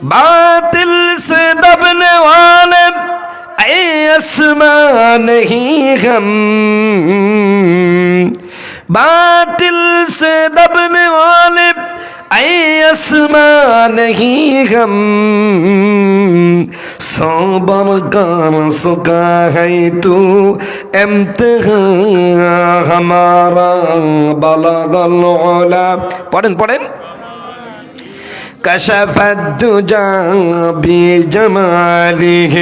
बातिल से दबने वाले आसमां नहीं हम, बातिल से दबने वाले आसमां नहीं हम, सबर कर सका है तू इम्तिहान हमारा बलगल उला। पढ़ें पढ़ें। कशफ दुजा बिजमालिह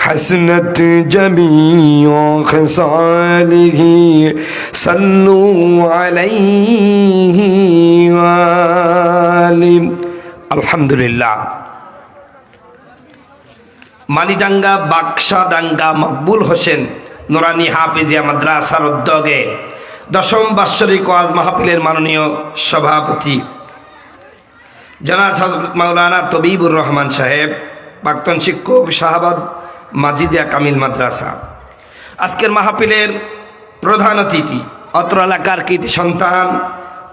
हसनत जमीओ खसालिह सल्लु अलैहि वालिम। अल्हम्दुलिल्लाह। মালিডাঙ্গা বাক্সাডাঙ্গা মকবুল হোসেন নুরানি হাফিজিয়া মাদ্রাসার উদ্যোগে 10ম বাৎসরিক ওয়াজ মাহফিলের মাননীয় সভাপতি জনাব হযরত মাওলানা তবিবুর রহমান সাহেব, প্রাক্তন শিক্ষক, শাহাবাদ মাজিদিয়া কামিল মাদ্রাসা। আজকের মাহফিলের প্রধান অতিথি অত্র এলাকার কৃতি সন্তান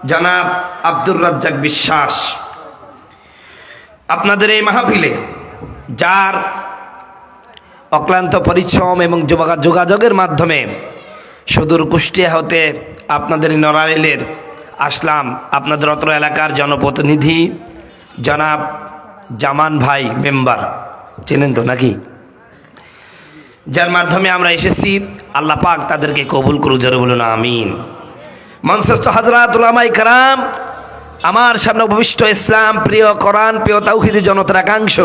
জনাব আব্দুর রাজ্জাক বিশ্বাস। আপনাদের এই মাহফিলে যার অক্লান্ত পরিশ্রম এবং যোগাযোগের মাধ্যমে সুদূর কুষ্টিয়া হতে আপনাদের নড়াইলের আসলাম, আপনাদের অত্র এলাকার জনপ্রতিনিধি জনাব জামান ভাই মেম্বার, চেনেন তো নাকি? যার মাধ্যমে আমরা এসেছি, আল্লাহ পাক তাদেরকে কবুল করুক, জোরে বলুন আমিন। মঞ্চস্থ হযরত উলামায়ে কেরাম, আমার সামনে উপবিষ্ট ইসলাম প্রিয়, কোরআন প্রিয়, তাওহীদি জনতার একাংশ,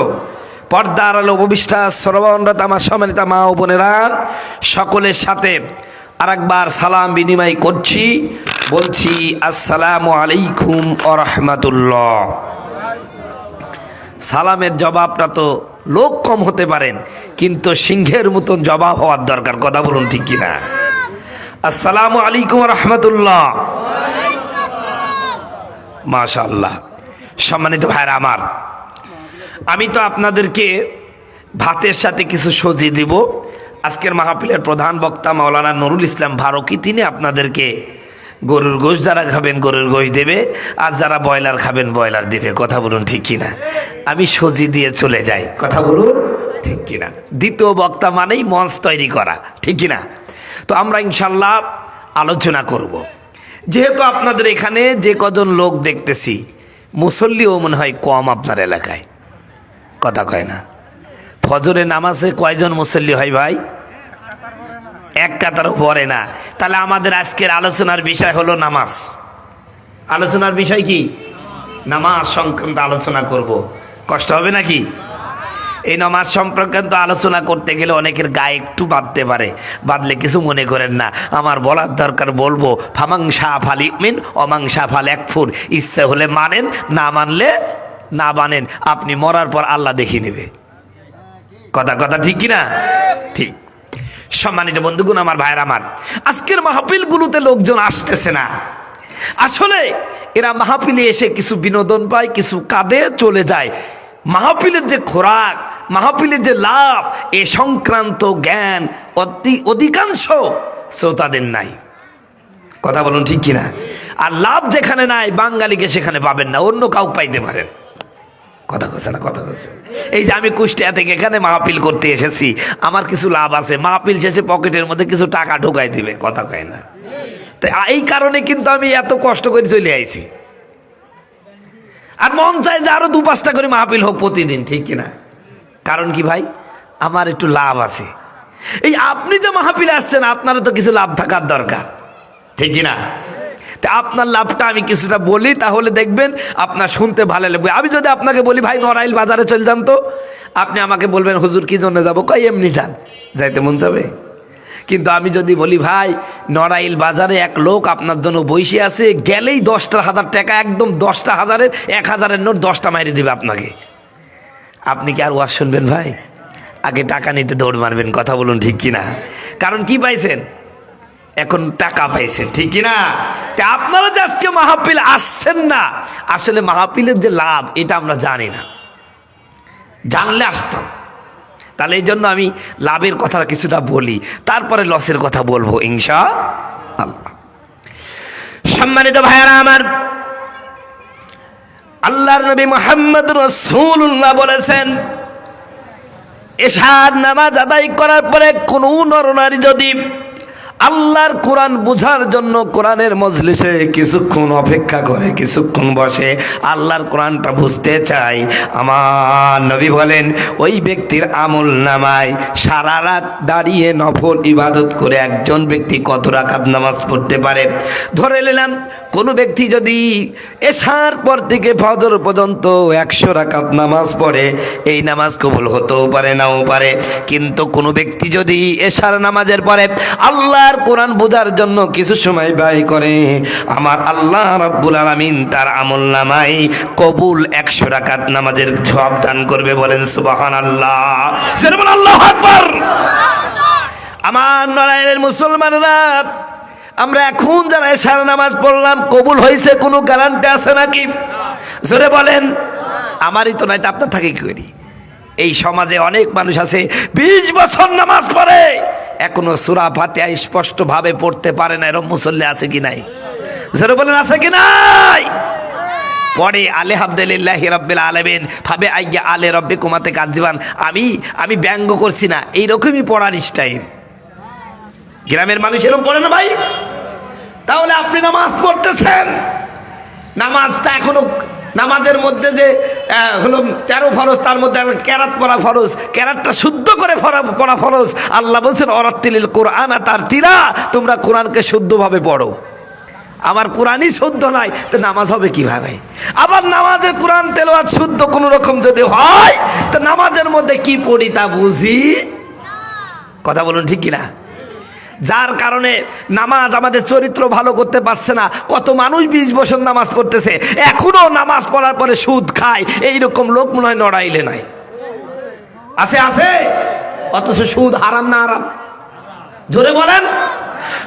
পর্দার আলো উপবিষ্টা শ্রবণরত আমার সম্মানিত মা ও বোনেরা, সকলের সাথে আরেকবার সালাম বিনিময় করছি, বলছি আসসালামু আলাইকুম ওয়া রাহমাতুল্লাহ। সালামের জবাবটা তো লোক কম হতে পারেন, কিন্তু সিংহের মতন জবাব হওয়ার দরকার, কথা বলুন ঠিক কিনা? আসসালামু আলাইকুম ওয়া রাহমাতুল্লাহ। মাশাআল্লাহ। সম্মানিত ভাইরা আমার, আমি তো আপনাদেরকে ভাতের সাথে কিছু সজি দিব। আজকের মাহফিলের প্রধান বক্তা মাওলানা নুরুল ইসলাম ফারুকী, তিনি আপনাদেরকে গরুর গোশত যারা খাবেন গরুর গোশত দেবে, আর যারা ব্রয়লার খাবেন ব্রয়লার দেবে, কথা বলুন ঠিক কিনা? আমি সজি দিয়ে চলে যাই, কথা বলুন ঠিক কিনা? দ্বিতীয় বক্তা মানেই মঞ্চ তৈরি করা, ঠিক কিনা? তো আমরা ইনশাল্লাহ আলোচনা করব। যেহেতু আপনাদের এখানে যে কজন লোক দেখতেছি, মুসল্লিও মনে হয় কম আপনার এলাকায়, কথা কয় না? ফজরের নামাজে কয়জন মুসল্লি হয় ভাই? এক কাতারও পড়ে না। তাহলে আমাদের আজকের আলোচনার বিষয় হলো নামাজ। আলোচনার বিষয় কি? নামাজ সংক্রান্ত আলোচনা করব। কষ্ট হবে নাকি? এই নামাজ সংক্রান্ত আলোচনা করতে গেলে অনেকের গায়ে একটু বাঁধতে পারে, বাঁধলে কিছু মনে করেন না, আমার বলার দরকার বলবো। ফামাংসা ফালি মিন অমাংসা ফাল একফুর, ইচ্ছে হলে মানেন, না মানলে না মানেন, আপনি মরার পর আল্লাহ দেখিয়ে নেবে, কথা কথা ঠিক কিনা? ঠিক। সম্মানিত বন্ধুগণ, আমার ভাইয়ের আমার, আজকের মাহফিলগুলোতে লোকজন আসতেছে না। আসলে এরা মাহফিলে এসে কিছু বিনোদন পায়, কিছু কাঁদে, চলে যায়। মাহফিলের যে খোরাক, মাহফিলের যে লাভ, এ সংক্রান্ত জ্ঞান অধিকাংশ শ্রোতাদের নাই, কথা বলুন ঠিক কিনা? আর লাভ যেখানে নাই, বাঙালিকে সেখানে পাবেন না, অন্য কাউ পাইতে পারেন, কথা কচ্ছে না? কথা কচ্ছে। এই যে আমি কুষ্টিয়া থেকে এখানে মাহফিল করতে এসেছি, আমার কিছু লাভ আছে, মাহফিল শেষে পকেটের মধ্যে কিছু টাকা ঢোকাই দিবে, কথা কয় না? তাই এই কারণে কিন্তু আমি এত কষ্ট করে চলে আইছি। আর মন চায় যে আরো 2-5টা করে মাহফিল হোক প্রতিদিন, ঠিক কিনা? কারণ কি ভাই? আমার একটু লাভ আছে। এই আপনি যে মাহফিলে আসছেন, আপনারও তো কিছু লাভ থাকার দরকার, ঠিক কিনা? তা আপনার লাভটা আমি কিছুটা বলি, তাহলে দেখবেন আপনার শুনতে ভালো লাগবে। আমি যদি আপনাকে বলি ভাই নড়াইল বাজারে চলে যান, তো আপনি আমাকে বলবেন হুজুর কি জন্য যাবো? কই এমনি যান, যাইতে মন যাবে। কিন্তু আমি যদি বলি ভাই নড়াইল বাজারে এক লোক আপনার জন্য বসে আছে, গেলেই 10,000 টাকা, একদম 10টা হাজারের 1000-এর নোট 10টা মাইরে দেবে আপনাকে, আপনি কি আর ওয়াজ শুনবেন ভাই? আগে টাকা নিতে দৌড় মারবেন, কথা বলুন ঠিক কিনা? কারণ কি পাইছেন? এখন টাকা পাইছেন, ঠিক কিনা? তা আপনারা যে আজকে মাহফিল আসছেন না, আসলে মাহফিলের যে লাভ এটা আমরা জানি না, জানলে আসতাম। তাহলে এই জন্য আমি লাভের কথা কিছুটা বলি, তারপরে লসের কথা বলবো ইনশাআল্লাহ। সম্মানিত ভাইয়ারা আমার, আল্লাহর নবী মুহাম্মদ রাসূলুল্লাহ বলেছেন, এশার নামাজ আদায় করার পরে কোনো নরনারী যদি আল্লাহর কোরআন বোঝার জন্য কোরআনের মজলিসে কিছুক্ষণ অপেক্ষা করে, কিছুক্ষণ বসে আল্লাহর কোরআনটা বুঝতে চায়, আমার নবী বলেন ওই ব্যক্তির আমল নামায় সারা রাত দাঁড়িয়ে নফল ইবাদত করে একজন ব্যক্তি কত রাকাত নামাজ পড়তে পারে। ধরে নিলাম কোনো ব্যক্তি যদি এশার পর থেকে ফজর পর্যন্ত 100 রাকাত নামাজ পড়ে, এই নামাজ কবুল হতেও পারে নাও পারে। কিন্তু কোনো ব্যক্তি যদি এশার নামাজের পরে আল্লাহর কোরআন বোঝার জন্য কিছু সময় ব্যয় করে, আমার আল্লাহ রাব্বুল আলামিন তার আমল নামায় কবুল 100 রাকাত নামাজের সওয়াব দান করবে। বলেন সুবহানাল্লাহ, বলেন আল্লাহু আকবার। আমার নড়াইলের মুসলমানরা, আমরা এখন যারা এশার নামাজ পড়লাম কবুল হয়েছে কোনো গ্যারান্টি আছে নাকি? জোরে বলেন। আমারই তো নাই, তা আপনার থাকে কি করি? এই সমাজে অনেক মানুষ আছে 20 বছর নামাজ পড়ে, এখনো সূরা ফাতিহা স্পষ্ট ভাবে পড়তে পারে না, এরকম মুসল্লি আছে কি নাই? জোরে বলেন আছে কি নাই? পরে আলহামদুলিল্লাহি রাব্বিল আলামিন ভাবে আইয়া আলে রাব্বিকুমা তাকাযিবান, আমি ব্যঙ্গ করছি না, এইরকমই পড়ার স্টাইল। গ্রামের মানুষ এরকম পড়ে না ভাই? তাহলে আপনি নামাজ পড়তেছেন, নামাজটা এখনো, নামাজের মধ্যে যে হলো 13 ফরজ, তার মধ্যে কেরাত পড়া ফরজ, কেরাতটা শুদ্ধ করে পড়া ফরজ। আল্লাহ বলছেন অরাত্তিলিল কোরআন তারতিলা, তোমরা কোরআনকে শুদ্ধভাবে পড়ো। আমার কোরআনই শুদ্ধ নাই, তো নামাজ হবে কিভাবে? আবার নামাজের কোরআন তেলাওয়াত শুদ্ধ কোন রকম যদি হয়, তো নামাজের মধ্যে কি পড়ি তা বুঝি? কথা বলুন ঠিক কিনা? যার কারণে নামাজ আমাদের চরিত্র ভালো করতে পারছে না। কত মানুষ 20 বছর নামাজ পড়তেছে, এখনো নামাজ পড়ার পরে সুদ খায়, এইরকম লোক মনে হয় নড়াইলে নাই। আছে আছে, অথচ সুদ হারাম না হারাম? জোরে বলেন।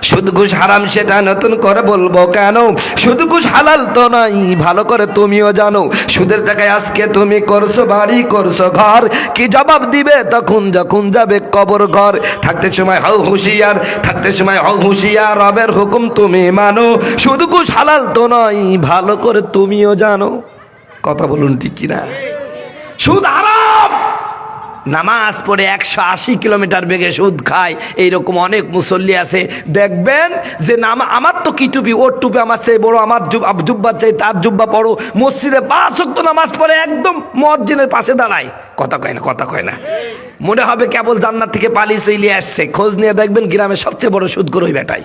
সুদ ঘুষ হারাম সেটা নতুন করে বলবো কেন? সুদ ঘুষ হালাল তো নাই, ভালো করে তুমিও জানো। সুদের টাকায় আজকে তুমি করছো বাড়ি, করছো ঘর, কি জবাব দিবে তখন যখন যাবে কবর ঘর? থাকতে সময় হও হুঁশিয়ার, থাকতে সময় হও হুঁশিয়ার, রবের হুকুম তুমি মানো। সুদ ঘুষ হালাল তো নয়, ভালো করে তুমিও জানো। কথা বলুন ঠিক কিনা? সুদ হারাম। নামাজ পড়ে 180 কিলোমিটার বেগে সুদ খায়, এইরকম অনেক মুসল্লি আছে। দেখবেন যে আমার তো কি টুপি, ওর টুপি আমার চেয়ে বড়, আমার জুব্বা চাই তার জুব্বা বড়, মসজিদে 5 ওয়াক্ত নামাজ পড়ে একদম মুয়াজ্জিনের পাশে দাঁড়ায়। কথা কয় না, কথা কয় না। মনে হবে কেবল জান্নাত থেকে পালিয়ে চলে আসছে। খোঁজ নিয়ে দেখবেন গ্রামের সবচেয়ে বড় সুদখোর ওই বেটাই।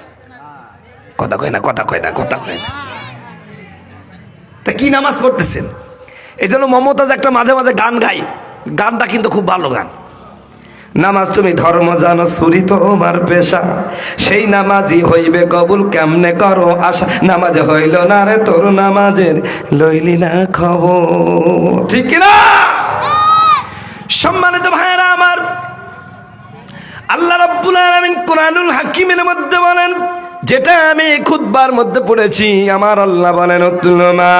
কথা কয় না, কথা কয় না, কথা কয় না। তা কি নামাজ পড়তেছেন? এই জন্য মমতাজ একটা মাঝে মাঝে গান গায়, গানটা কিন্তু খুব ভালো গান। নামাজ তুমি ধর্ম জানো, ছুরি তোমার পেশা, সেই নামাজই হইবে কবুল, কেমনে করো আশা। নামাজ হইল না রে তোর, নামাজের লইলি না খবর। ঠিক না? সম্মানিত ভাইয়েরা আমার, আল্লাহ রাব্বুল আলামিন কোরআনুল হাকিমের মধ্যে বলেন, যেটা আমি খুতবার মধ্যে পড়েছি, আমার আল্লাহ বলেন উতলুমা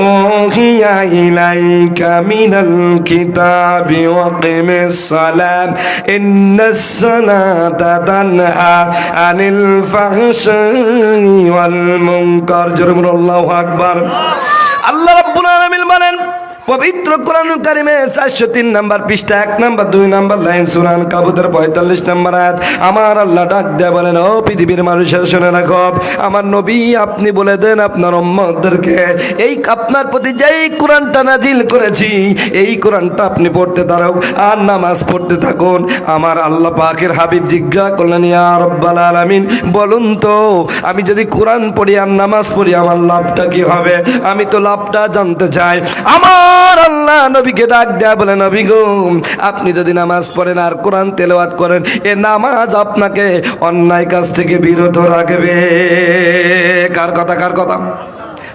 ওহিয়া ইলাইকা মিনাল কিতাবি ওয়াকিমিস সালাত ইন্নাস সালাতা তানহা আনিল ফাহশাই ওয়াল মুনকার। জোরে বলুন আল্লাহু আকবার। আল্লাহ রাব্বুল আলামিন বলেন পবিত্র কোরআনুল কারিমে 403 নম্বর পৃষ্ঠা 1 নম্বর 2 নম্বর লাইন সূরা আনকাবুতের 45 নম্বর আয়াত, আমার আল্লাহ ডাক দেয়া বলেন, ও পৃথিবীর মানুষের শুনে রাখো, আমার নবী আপনি বলে দেন আপনার উম্মতদেরকে, এই আপনার প্রতি যেই কোরআনটা নাজিল করেছি, এই কোরআনটা আপনি পড়তে থাকুন আর নামাজ পড়তে থাকুন। আমার আল্লাহ পাকের হাবিব জিজ্ঞাসা করলেন, ইয়া রাব্বাল আলামিন, বলুন তো আমি যদি কোরআন পড়ি আর নামাজ পড়ি আমার লাভটা কি হবে? আমি তো লাভটা জানতে চাই। আমার আল্লাহ নবীকে ডাক দেয়া বলে, নবী গো, আপনি যদি নামাজ পড়েন আর কোরআন তেলাওয়াত করেন, এ নামাজ আপনাকে অন্যায় কাজ থেকে বিরত রাখবে। কার কথা, কার কথা?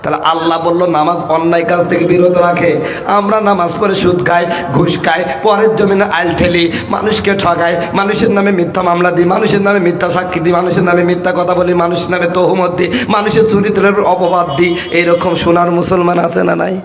তাহলে আল্লাহ বললো নামাজ অন্যায় কাজ থেকে বিরত রাখে। আমরা নামাজ পড়ে সুদ খাই, ঘুষ খাই, পরের জমিনে আইল ঠেলি, মানুষকে ঠগাই, মানুষের নামে মিথ্যা মামলা দিই, মানুষের নামে মিথ্যা সাক্ষী দিই, মানুষের নামে মিথ্যা কথা বলি, মানুষের নামে তহমত দিই, মানুষের চরিত্রের অপবাদ দিই। এইরকম সোনার মুসলমান আছে না নাই?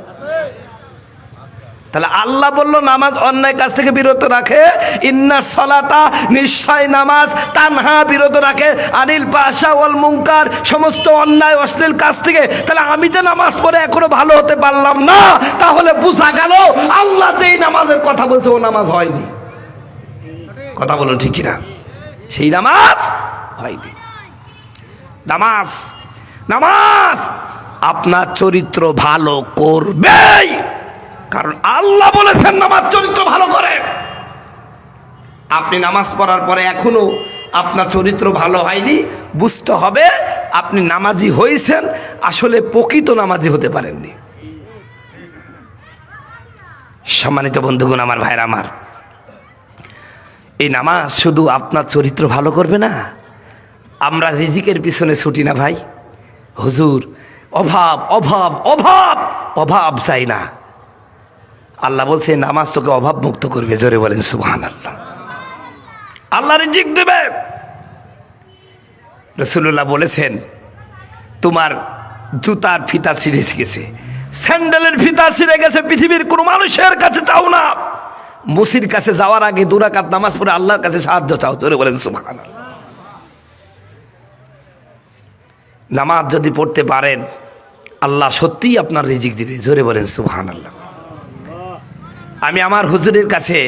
তাহলে আল্লাহ বললো নামাজ অন্যায় কাজ থেকে বিরত রাখে, ইন্না সলাতা নিশ্চয় নামাজ, তানহা বিরত রাখে আনিল ফাহশা ওয়াল মুনকার সমস্ত অন্যায় অশ্লীল কাজ থেকে। তাহলে আমি যে নামাজ পড়ে এখনো ভালো হতে পারলাম না, তাহলে বোঝা গেল আল্লাহ যেই নামাজের কথা বলছে ও নামাজ হয়নি। কথা বলুন ঠিক কিনা? সেই নামাজ হয়নি। নামাজ নামাজ আপনার চরিত্র ভালো করবেই, কারণ আল্লাহ বলেছেন নামাজ চরিত্র ভালো করে। আপনি নামাজ পড়ার পরে এখনো আপনার চরিত্র ভালো হয়নি, বুঝতে হবে আপনি নামাজি হয়েছেন, আসলে প্রকৃত নামাজি হতে পারেননি। সম্মানিত বন্ধুগণ, আমার ভাইরা আমার, এই নামাজ শুধু আপনার চরিত্র ভালো করবে না। আমরা রিজিকের পিছনে ছুটি না ভাই, হুজুর অভাব অভাব অভাব অভাব চাই না। আল্লাহ বলছে নামাজ তোকে অভাব মুক্ত করবে। জোরে বলেন সুবহানাল্লাহ। আল্লাহ রিজিক দেবে। রাসূলুল্লাহ বলেছেন তোমার জুতার ফিতা ছিঁড়ে গেছে, স্যান্ডেলের ফিতা ছিঁড়ে গেছে, পৃথিবীর কোনো মানুষের কাছে চাও না, মুসির কাছে যাওয়ার আগে 2 রাকাত নামাজ পড়ে আল্লাহর কাছে সাহায্য চাও। জোরে বলেন সুবহানাল্লাহ। নামাজ যদি পড়তে পারেন আল্লাহ সত্যিই আপনার রিজিক দিবে। জোরে বলেন সুবহানাল্লাহ। আমি আমার হুজুরের কাছে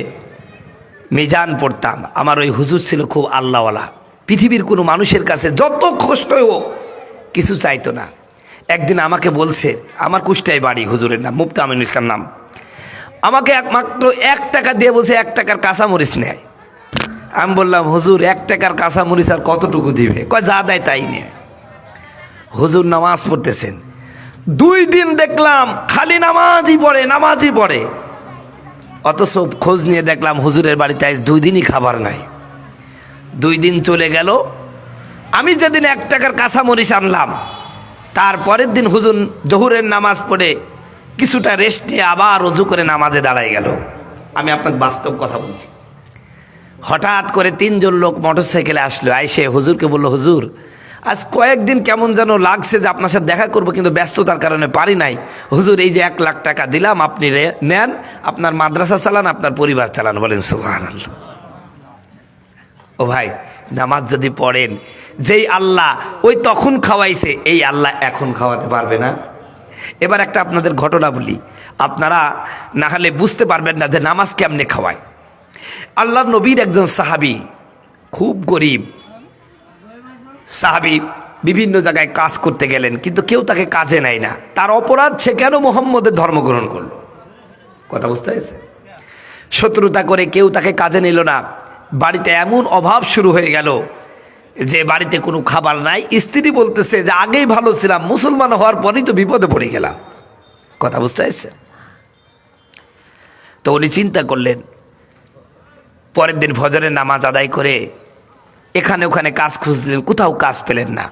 মিজান পড়তাম, আমার ওই হুজুর ছিল খুব আল্লাহওয়ালা, পৃথিবীর কোনো মানুষের কাছে যত কষ্ট হোক কিছু চাইতো না। একদিন আমাকে বলছে, আমার কুষ্টায় বাড়ি, হুজুরের নাম মুফতি আমিনুল ইসলাম নাম, আমাকে একমাত্র 1 টাকা দিয়ে বলছে 1 টাকার কাঁচামরিচ নেয়। আমি বললাম হুজুর 1 টাকার কাঁচামরিচ আর কতটুকু দিবে? কয় যা দেয় তাই নেয়। হুজুর নামাজ পড়তেছেন, 2 দিন দেখলাম খালি নামাজই পড়ে নামাজই পড়ে, অথচ খোঁজ নিয়ে দেখলাম হুজুরের বাড়িতে আজ 2 দিনই খাবার নাই। 2 দিন চলে গেল, আমি যেদিন 1 টাকার কাঁচামরিচ আনলাম, তারপরের দিন হুজুর জোহরের নামাজ পড়ে কিছুটা রেস্ট নিয়ে আবার ওযু করে নামাজে দাঁড়ায় গেল। আমি আপনাকে বাস্তব কথা বলছি। হঠাৎ করে 3 জন লোক মোটরসাইকেলে আসলো, আইসে হুজুরকে বলল, হুজুর আজ কয়েকদিন কেমন যেন লাগছে যে আপনার সাথে দেখা করবো, কিন্তু ব্যস্ততার কারণে পারি নাই। হুজুর এই যে 1 লাখ টাকা দিলাম, আপনি নেন, আপনার মাদ্রাসা চালান, আপনার পরিবার চালান। বলেন সুবহানাল্লাহ। ও ভাই, নামাজ যদি পড়েন, যেই আল্লাহ ওই তখন খাওয়াইছে এই আল্লাহ এখন খাওয়াতে পারবে না? এবার একটা আপনাদের ঘটনা বলি, আপনারা না হলে বুঝতে পারবেন না যে নামাজ কেমনে খাওয়ায়। আল্লাহ নবীর একজন সাহাবী, খুব গরিব সাহাবী, বিভিন্ন জায়গায় কাজ করতে গেলেন, কিন্তু কেউ তাকে কাজে নেয় না। তার অপরাধ, সে কেন মুহাম্মদের ধর্ম গ্রহণ করলো? কথা বুঝতে হয়েছে? শত্রুতা করে কেউ তাকে কাজে নিল না। বাড়িতে এমন অভাব শুরু হয়ে গেল যে বাড়িতে কোনো খাবার নাই। স্ত্রী বলতেছে যে আগেই ভালো ছিলাম, মুসলমান হওয়ার পরেই তো বিপদে পড়ে গেলাম। কথা বুঝতে হয়েছে? তো উনি চিন্তা করলেন, পরের দিন ফজরের নামাজ আদায় করে এখানে ওখানে কাজ খুঁজলেন, কোথাও কাজ পেলেন না।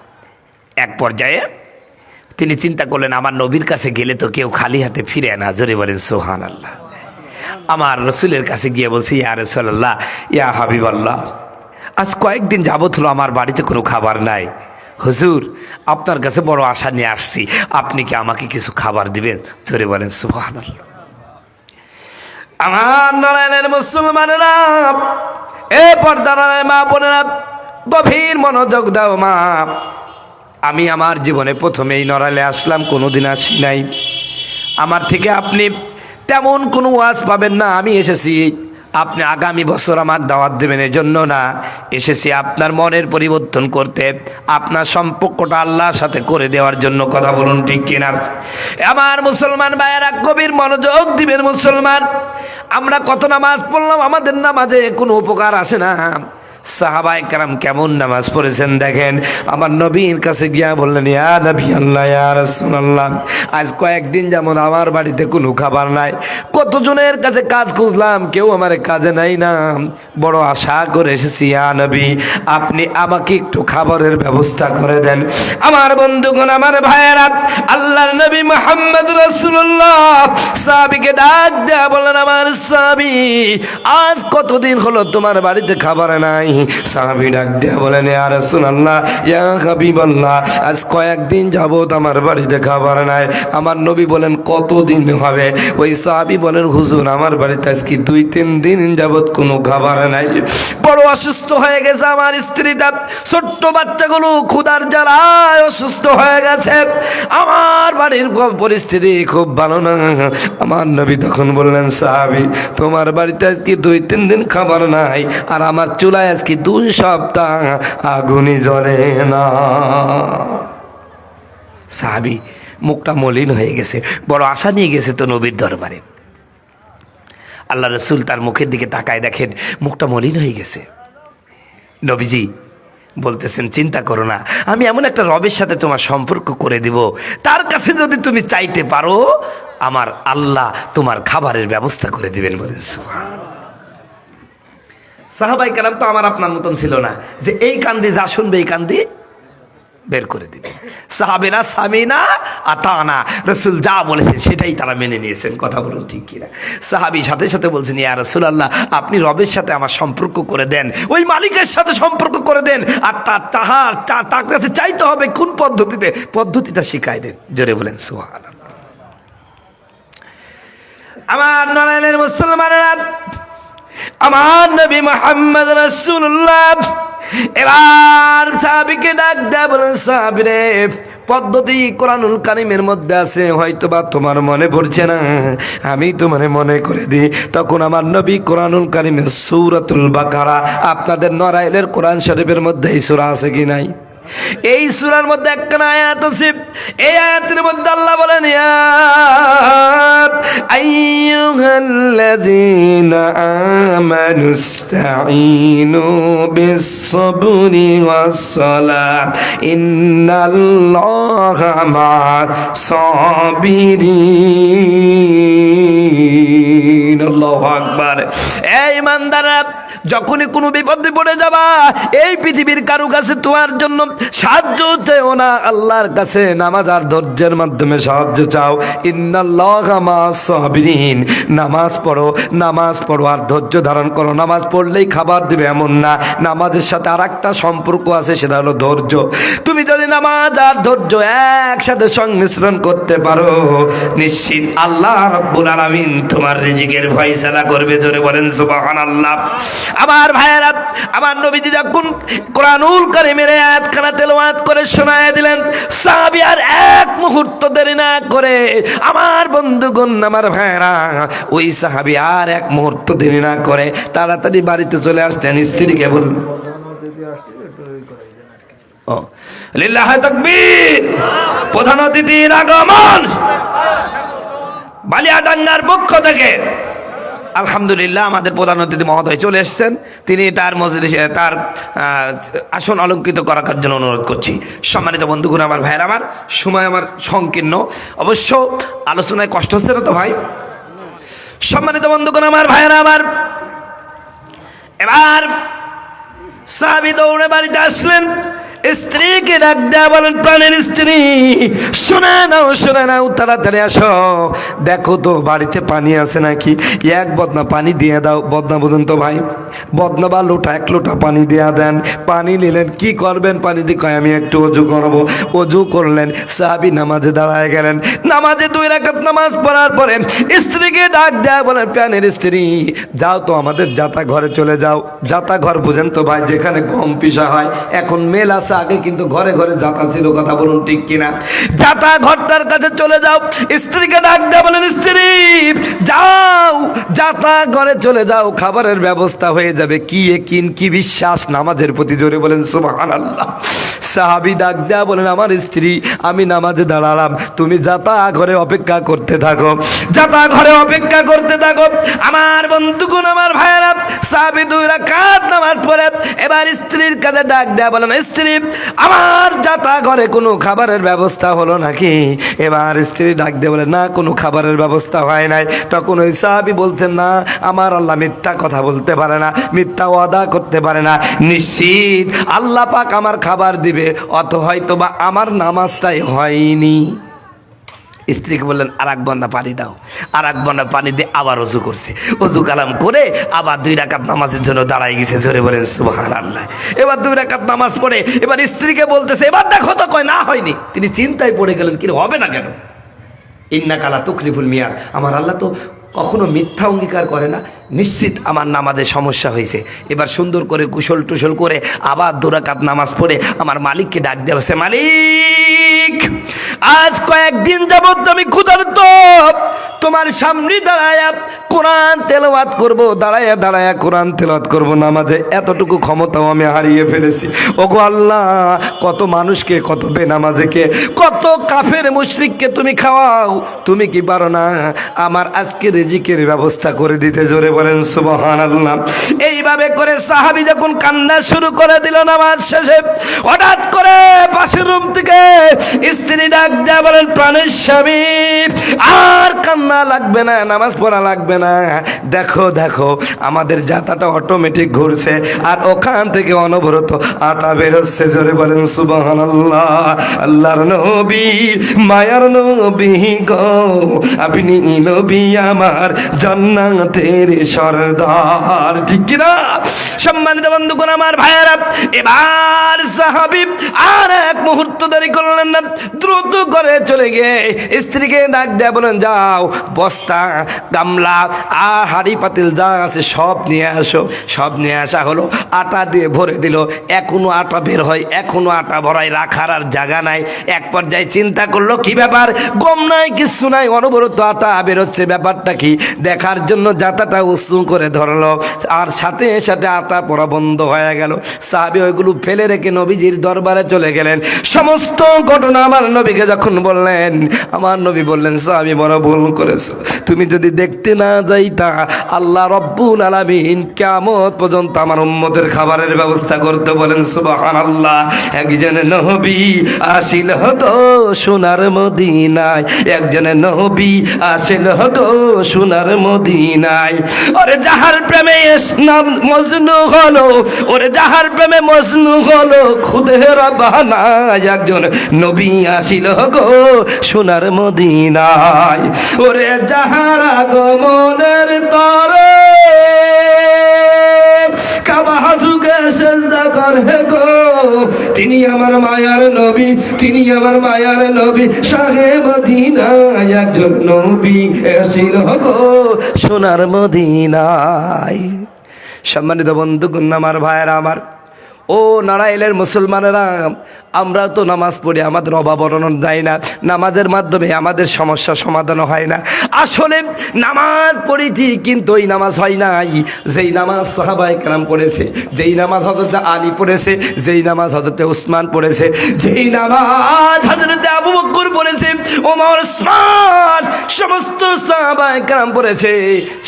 এক পর্যায়ে তিনি চিন্তা করলেন, আমার নবীর কাছে গেলে তো কেউ খালি হাতে ফিরে না। জোরে বলেন সুবহানাল্লাহ। আমার রসুলের কাছে গিয়ে বলছি, ইয়া রাসূলুল্লাহ, ইয়া হাবিবাল্লাহ, আজ কয়েকদিন যাবত হলো আমার বাড়িতে কোনো খাবার নাই। হুজুর আপনার কাছে বড় আশা নিয়ে আসছি, আপনি কি আমাকে কিছু খাবার দিবেন? জোরে বলেন সুবহানাল্লাহ। আমার নয়নের মুসলমানেরা, এ পর্দার মা বোনেরা, গভীর মনোযোগ দাও মা। আমি আমার জীবনে প্রথমেই নড়াইলে আসলাম, কোনোদিন আসি নাই। আমার থেকে আপনি তেমন কোনো ওয়াজ পাবেন না। আমি এসেছি আপনি আগামী বছর আমার দাওয়াত দেবেন এজন্য না, এসেছি আপনার মনের পরিবর্তন করতে, আপনার সম্পর্কটা আল্লাহর সাথে করে দেওয়ার জন্য। কথা বলুন ঠিক কিনা? আমার মুসলমান ভাইয়েরা গভীর মনোযোগ দিবেন। মুসলমান, আমরা কত নামাজ পড়লাম, আমাদের নামাজে কোনো উপকার আসে না। সাহাবায়ে কেরাম কেমন নামাজ পড়েছেন দেখেন। আমার নবীর কাছে গিয়া বললেন, ইয়া নবী আল্লাহ, ইয়া রাসূলুল্লাহ, আজ কয়েকদিন যেমন আমার বাড়িতে কোনো খাবার নাই, কতজনের কাছে কাজ খুঁজলাম, কেউ আমার কাজে নাই না, বড় আশা করে এসেছি, ইয়া নবী আপনি আমাকে একটু খাবারের ব্যবস্থা করে দেন। আমার বন্ধুগণ, আমার ভাইয়েরা, আল্লাহর নবী মুহাম্মদ রাসূলুল্লাহ সাহাবীকে ডাক দেয়া বললেন, আমার আমার সাহাবী, আজ কতদিন হলো তোমার বাড়িতে খাবার নাই? সাহাবী ডাক দিয়া বলেন, ইয়া রাসূলুল্লাহ, ইয়া হাবিবাল্লাহ, আজ কয়েকদিন যাবত আমার বাড়িতে খাবার নাই। আমার নবী বলেন, কতদিন হবে? ওই সাহাবী বলেন, হুজুর, আমার বাড়িতে আজকে 2-3 দিন যাবত কোনো খাবার নাই। বড় অসুস্থ হয়ে গেছে আমার স্ত্রীটা, ছোট্ট বাচ্চাগুলো ক্ষুধার জ্বালায় অসুস্থ হয়ে গেছে, আমার বাড়ির পরিস্থিতি খুব ভালো না। আমার নবী তখন বললেন, সাহাবী, তোমার বাড়িতে আজকে 2-3 দিন খাবার নাই, আর আমার চুলায় আজকে 2 সপ্তাহ আগুনই জ্বলে না। সাহাবী মুখটা মলিন হয়ে গেছে, বড় আশা নিয়ে গেছে তো নবীর দরবারে। আল্লাহ রসুল তার মুখের দিকে তাকায়, দেখেন মুখটা মলিন হয়ে গেছে। নবীজি বলতেছেন, চিন্তা করো না, আমি এমন একটা রবের সাথে তোমার সম্পর্ক করে দিব, তার কাছে যদি তুমি চাইতে পারো, আমার আল্লাহ তোমার খাবারের ব্যবস্থা করে দিবেন। বলেন সুবহানাল্লাহ। সাহাবায়ে কেরাম তো আমার আপনার মতন ছিল না যে এই কান্দি যা শুনবে এই কান্দি বের করে দিবে। সাহাবেরা সামিনা আতানা, রাসূল যা বলেছেন সেটাই তারা মেনে নিয়েছেন। কথা বলুন ঠিক কিনা? সাহাবী সাথে সাথে বলছেন, ইয়া রাসূলুল্লাহ, আপনি রবের সাথে আমার সম্পর্ক করে দেন, ওই মালিকের সাথে সম্পর্ক করে দেন, আর তার কাছে চাইতে হবে কোন পদ্ধতিতে, পদ্ধতিটা শিখাই দেন। জোরে বলেন সুবহানাল্লাহ। আমার নারায়ণের মুসলমানেরা, আমার নবী মুহাম্মদ রাসূলুল্লাহ এবার সাহাবীকে ডাক দেয়া বলেন, সাহাবী রে, পদ্ধতি কোরআনুল কারীমের মধ্যে আছে, হয়তোবা তোমার মনে পড়ছে না, আমি তোমার মনে করে দিই। তখন আমার নবী কোরআনুল কারীমের সূরাতুল বাকারা, আপনাদের নড়াইলের কোরআন শরীফের মধ্যে এই সূরা আছে কি নাই? এই সূরার মধ্যে একটা আয়াত আছে, এই আয়াতের মধ্যে আল্লাহ বলেন, ইয়া আইয়ুহাল্লাযীনা আমানুস্তাঈনু বিস-সাবরি ওয়াস-সালাহ ইন্নাল্লাহা মা'আস-সাবিরিন। আল্লাহু আকবার। এই ইমানদাররা, যখনই কোনো বিপদে পড়ে যাবা, এই পৃথিবীর কারো কাছে তোমার জন্য সাহায্য চেও না, আল্লাহর কাছে নামাজ আর ধৈর্যের মাধ্যমে সাহায্য চাও। ইন্নাল্লাহা মা'আস-সাবিরিন। নামাজ পড়ো আর ধৈর্য ধারণ করো। নামাজ পড়লেই খাবার দিবে এমন না, নামাজের সাথে আর একটা সম্পর্ক আছে, সেটা হলো ধৈর্য। তুমি যদি নামাজ আর ধৈর্য একসাথে সংমিশ্রণ করতে পারো, নিশ্চিত আল্লাহ রাব্বুল আলামিন তোমার রিজিকের ফয়সালা করবে। জোরে বলেন সুবহানাল্লাহ। আমার ভাইয়েরা, আমার নবীজি যখন কোরআনুল কারীমের আয়াতখানা তেলাওয়াত করে শোনায় দিলেন, সাহাবী আর এক মুহূর্ত দেরি না করে, আমার বন্ধুগণ, আমার ভাইয়েরা, ওই সাহাবী আর এক মুহূর্ত দেরি না করে তাড়াতাড়ি বাড়িতে চলে আসতেন। স্ত্রীকে বলল, ও লিল্লাহি তাকবীর, প্রধান অতিথির আগমন বালিয়াডাঙ্গার পক্ষ থেকে। আলহামদুলিল্লাহ, আমাদের প্রধান অতিথি মহোদয় চলে এসেছেন, তিনি তার মসজিদে তার আসন অলঙ্কৃত করার জন্য অনুরোধ করছি। সম্মানিত বন্ধুগণ, আমার ভাইয়ের, আমার সময় আমার সংকীর্ণ, অবশ্য আলোচনায় কষ্ট হচ্ছে না তো ভাই? সম্মানিত বন্ধুগণ, আমার ভাইয়েরা, আমার এবার সাহাবী দৌড়ে বাড়িতে আসলেন, স্ত্রীকে ডাক দেয়া বলেন, প্রাণের স্ত্রী, শুনে নাও, তাড়াতাড়ি আসো, দেখো তো বাড়িতে পানি আছে নাকি, এক বদনা পানি দিয়ে দাও। বদনা বুঝুন তো ভাই, বদনা বা লোটা, 1 লোটা পানি দিয়ে দেন। পানি নিলেন, কি করবেন পানি দিয়ে? কয়, আমি একটু অজু করবো। অজু করলেন, সাহাবী নামাজে দাঁড়ায় গেলেন। নামাজে 2 রাকাত নামাজ পড়ার পরে স্ত্রীকে ডাক দেয়া বলেন, প্রাণের স্ত্রী, যাও তো আমাদের যাতা ঘরে চলে যাও। যাতা ঘর বুঝেন তো ভাই, যেখানে গম পিসা হয়। এখন মেল আছে, আগে কিন্তু ঘরে ঘরে যাতা ছিল। কথা বলুন ঠিক কিনা? যাতা ঘরটার কাছে চলে যাও। স্ত্রীকে ডাক দেয়া বলেন, স্ত্রী, যাও, যাতা ঘরে চলে যাও, খাবারের ব্যবস্থা হয়ে যাবে। কি ইয়াকিন, কি বিশ্বাস নামাজের প্রতি! জোরে বলেন সুবহানাল্লাহ। সাহাবী ডাক দেয়া বলেন, আমার স্ত্রী, আমি নামাজে দাঁড়ালাম, তুমি যাতা ঘরে অপেক্ষা করতে থাকো, যাতা ঘরে অপেক্ষা করতে থাকো। আমার বন্ধুগণ, আমার ভাইয়েরা, সাহাবী 2 রাকাত নামাজ পড়ে এবার স্ত্রীর কাছে ডাক দেয়া বলেন, স্ত্রী, আমার যাতা ঘরে কোনো খাবারের ব্যবস্থা হলো নাকি? এবার স্ত্রী ডাক দিয়ে বলে, না, কোনো খাবারের ব্যবস্থা হয় নাই। তখন ওই সাহাবী বলতেন, না, আমার আল্লাহ মিথ্যা কথা বলতে পারে না, মিথ্যা ওয়াদা করতে পারে না, নিশ্চিত আল্লাহ পাক আমার খাবার দিবে, অত হয়তো বা আমার নামাজটাই হয়নি। স্ত্রীকে বললেন আর এক বন্যা পানি দাও, আর এক বন্যা পানি দিয়ে আবার অজু করছে, অজু কালাম করে আবার 2 রাকাত নামাজের জন্য দাঁড়ায় গেছে। জোরে বলেন সুবহানাল্লাহ। এবার 2 রাকাত নামাজ পড়ে এবার স্ত্রীকে বলতেছে এবার দেখো তো, কয় না হয়নি। তিনি চিন্তায় পড়ে গেলেন, কি হবে না কেন? ইন্নাকা লা তুখলিফুল মিয়াদ, আমার আল্লাহ তো কখনো মিথ্যা অঙ্গীকার করে না, নিশ্চিত আমার নামাজে সমস্যা হয়েছে। এবার সুন্দর করে কুশল টুশল করে আবার 2 রাকাত নামাজ পড়ে আমার মালিককে ডাক দেওয়া হচ্ছে, মালিক আজ কয়েকদিন যাবত আমি ক্ষুধার্ত, তোমার সামনে দাঁড়ায় কোরআন তেলাওয়াত করব, দাঁড়ায় দাঁড়ায় কোরআন তেলাওয়াত করব, নামাজে এতটুকু ক্ষমতাও আমি হারিয়ে ফেলেছি। ওগো আল্লাহ, কত মানুষকে, কত বেনামাজেকে, কত কাফের মুশরিককে তুমি খাওয়াও, তুমি কি পারো না আমার আজকে রিজিকের ব্যবস্থা করে দিতে? জোরে বলেন সুবহানাল্লাহ। এইভাবে করে সাহাবী যখন কান্না শুরু করে দিল নামাজ শেষে, হঠাৎ করে পাশের রুম থেকে স্ত্রী ডাক দেয়া বলেন, প্রাণের স্বামী আর কান্না লাগবে না, নামাজ পড়া লাগবে না, দেখো দেখো আমাদের জাতাটা অটোমেটিক ঘুরছে আর ওখান থেকে অনবরত আটা বেরোচ্ছে। জোরে বলেন সুবহানাল্লাহ। আল্লাহর নবী, মায়ার নবী গো, আপনি নবী আমার জান্নাতের সরদার, ঠিক কি না? সম্মানিত বন্ধুগণ, আমার ভাইয়েরা, এবার সাহাবী আর এক মুহূর্ত দেরি করলেন না, দ্রুত করে চলে গিয়ে স্ত্রীকে ডাক দেয়া বলেন, যাও বস্তা গামলা আর হাঁড়ি পাতিল যা আছে সব নিয়ে আসো। সব নিয়ে আসা হলো, আটা দিয়ে ভরে দিল। এখনো আটা বের হয়, এখনো আটা ভরায়, রাখার আর জায়গা নাই। এক পর্যায়ে চিন্তা করলো, কি ব্যাপার, গম নাই, কিছু নাই, অনবরত আটা বেরোচ্ছে, ব্যাপারটা কি? দেখার জন্য জাতাটা উঁচু করে ধরলো আর সাথে সাথে আটা পড়া বন্ধ হয়ে গেল। সাহাবী ওইগুলো ফেলে রেখে নবীজির দরবারে চলে গেলেন। সমস্ত ঘটনা আমার নবীকে যখন বললেন, আমার নবী বললেন, সাহাবী বড় ভুল করেছো, তুমি যদি দেখতে না যাইতা আল্লাহ রব্বুল আলামিন কিয়ামত পর্যন্ত আমার উম্মতের খাবারের ব্যবস্থা করতে। বলেন সুবহানাল্লাহ। একজন নবী আসিল হতো সোনার মদিনায়, একজন নবী আসিল হতো সোনার মদিনায়, ওরে যাহার প্রেমে মজনু হলো, ওরে যাহার প্রেমে মজনু হলো খুদের বাহানায়, একজন নবী আসিল গো সোনার মদিনায়, ওরে যাহার আগমনের তরে কাবা যুগে সেজদা করে গো, তিনি আমার মায়ার নবী, তিনি আমার মায়ার নবী, শাহে মদিনা, একজন নবী আসিল গো সোনার মদিনায়। সম্মানিত বন্ধুগণ, আমার ভাইয়েরা, আমার ও নারাইলের মুসলমানেরা, আমরা তো নামাজ পড়ি, আমাদের অভাব অনটন যায় না, নামাজের মাধ্যমে আমাদের সমস্যা সমাধান হয় না। আসলে নামাজ পড়ি ঠিক, কিন্তু ওই নামাজ হয় নাই যেই নামাজ সাহাবায়ে কেরাম পড়েছে, যেই নামাজ হযরতে আলী পড়েছে, যেই নামাজ হযরতে উসমান পড়েছে, যেই নামাজ হযরতে আবু বকর পড়েছে, ওমর, উসমান, সমস্ত সাহাবায়ে কেরাম পড়েছে,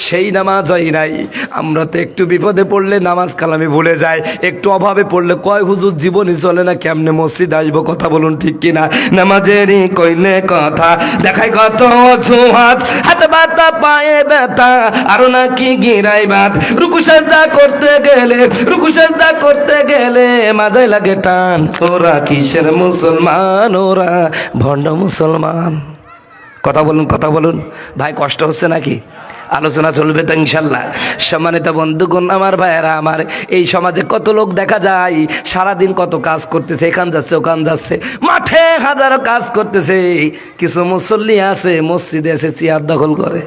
সেই নামাজ হয় নাই। আমরা তো একটু বিপদে পড়লে নামাজ কালামে ভুলে যাই, একটু অভাবে পড়লে কয় হুজুর জীবনই চলে না, কেমনে মসজিদ আসবো, কথা বলুন ঠিক কিনা? নামাজেরই কইলে কথা দেখায় কত অজুহাত, হাতে ব্যথা পায়ে ব্যথা আরো নাকি গিরাই বাত, রুকু সাজদা করতে গেলে, রুকু সাজদা করতে গেলে মাথায় লাগে টান, ওরা কিসের মুসলমান, ওরা ভণ্ড মুসলমান। কথা বলুন, কথা বলুন ভাই, কষ্ট হচ্ছে নাকি? আলোচনা চলবে তো ইনশাল্লাহ। সম্মানিত বন্ধুগণ, আমার ভাইয়েরা, আমার এই সমাজে কত লোক দেখা যায় সারাদিন কত কাজ করতেছে, এখান যাচ্ছে ওখান যাচ্ছে, মাঠে হাজারো কাজ করতেছে, কিছু মুসল্লি আছে মসজিদে এসে চেয়ার দখল করে,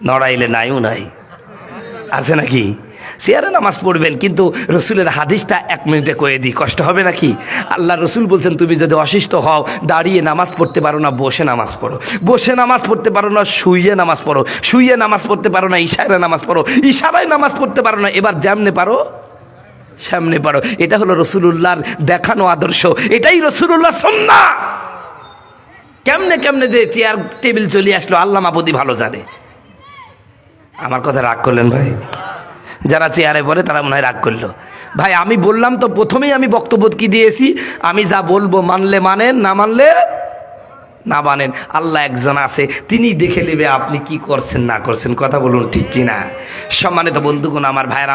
নড়াইলে নাইও নাই, আছে নাকি? চেয়ারে নামাজ পড়বেন, কিন্তু রসুলের হাদিসটা 1 মিনিটে কয়ে দিই, কষ্ট হবে নাকি? আল্লাহ রসুল বলছেন, তুমি যদি অসুস্থ হও, দাঁড়িয়ে নামাজ পড়তে পারো না, বসে নামাজ পড়ো, বসে নামাজ পড়তে পারো না, শুইয়ে নামাজ পড়ো, শুইয়ে নামাজ পড়তে পারো না, ইশারায় নামাজ পড়ো, ইশারায় নামাজ পড়তে পারো না, এবার যেমনে পারো সামনে পারো। এটা হলো রসুলুল্লাহর দেখানো আদর্শ, এটাই রসুলুল্লাহ সুন্নাহ। কেমনে কেমনে যে চেয়ার টেবিল চলে আসলো আল্লাহ মাবুদি ভালো জানে। আমার কথা রাগ করলেন ভাই? যারা চেয়ারে পড়ে তারা মনে হয় রাগ করলো। ভাই আমি বললাম তো প্রথমেই, আমি বক্তব্য কি দিয়েছি, আমি যা বলবো মানলে মানেন, না মানলে না বানেন, আল্লাহ একজন আছে, তিনি দেখে নেবে আপনি কি করছেন না করছেন। কথা বলুন ঠিক কিনা? সম্মানিত বন্ধুগণ, আমার ভাইয়ের,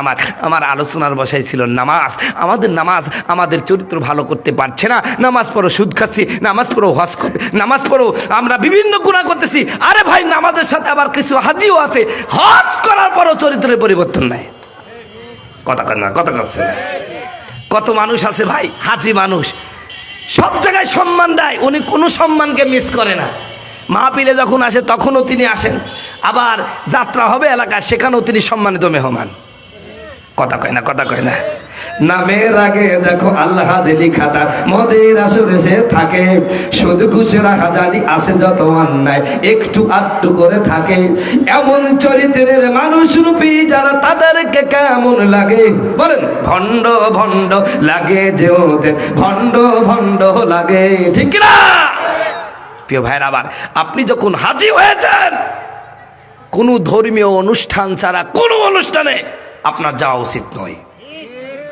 আমার আলোচনার বসাই ছিল নামাজ। আমাদের নামাজ আমাদের চরিত্র ভালো করতে পারছে না। নামাজ পড়ো সুদ খাচ্ছি, নামাজ পড়ো হজ করতে, নামাজ পড়ো আমরা বিভিন্ন গুনাহ করতেছি। আরে ভাই, নামাজের সাথে আবার কিছু হাজিও আছে, হজ করার পরও চরিত্রের পরিবর্তন নাই। কথা কন না, কথা করছে না। কত মানুষ আছে ভাই, হাজি মানুষ, সব জায়গায় সম্মান দেয়, উনি কোনো সম্মানকে মিস করে না। মাহফিলে যখন আসে তখনও তিনি আসেন, আবার যাত্রা হবে এলাকায় সেখানেও তিনি সম্মানিত মেহমান। কথা কয় না, কথা কয় না। নামের আগে দেখো আল্লাহ হাজে লিখাটা, মদের আসরে সে থাকে, শুধু খুচরা হাজারি আছে যত অন্যায় একটু আধটু করে থাকে। এমন চরিত্রের মানুষ রূপী যারা, তাদেরকে কেমন লাগে বলেন? ভণ্ড ভণ্ড লাগে যে ওদের, ভণ্ড ভণ্ড লাগে, ঠিক না? প্রিয় ভাইরা, আবার আপনি যখন হাজি হয়েছেন, কোনো ধর্মীয় অনুষ্ঠান ছাড়া কোনো অনুষ্ঠানে আপনার যাওয়া উচিত নয়।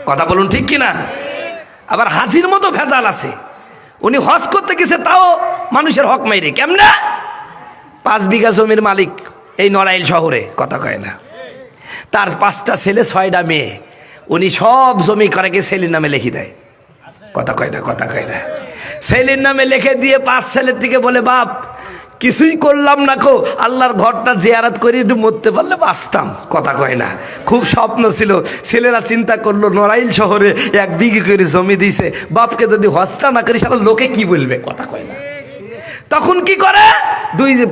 কথা বলুন ঠিক কিনা? আবার হাজির মতো ভেজাল আছে, উনি হজ করতে গেছে তাও মানুষের হক মাইরে। কেমনে? 5 বিঘা জমির মালিক এই নড়াইল শহরে, কথা কয় না, তার 5টা ছেলে 6টা মেয়ে, উনি সব জমি করাকে ছেলের নামে লিখে দেয়। কথা কয় না, কথা কয় না। ছেলের নামে লিখে দিয়ে 5 ছেলের দিকে বলে, বাপ কিছুই করলাম না কো, আল্লাহর ঘরটা জিয়ারত করে একটু মরতে পারলে বাঁচতাম। কথা কয় না। খুব স্বপ্ন ছিল, ছেলেরা চিন্তা করলো নড়াইল শহরে 1 বিঘে করে জমি দিয়েছে, বাপকে যদি হজটা না করি সারা লোকে কি বলবে। কথা কয় না। তখন কি করে,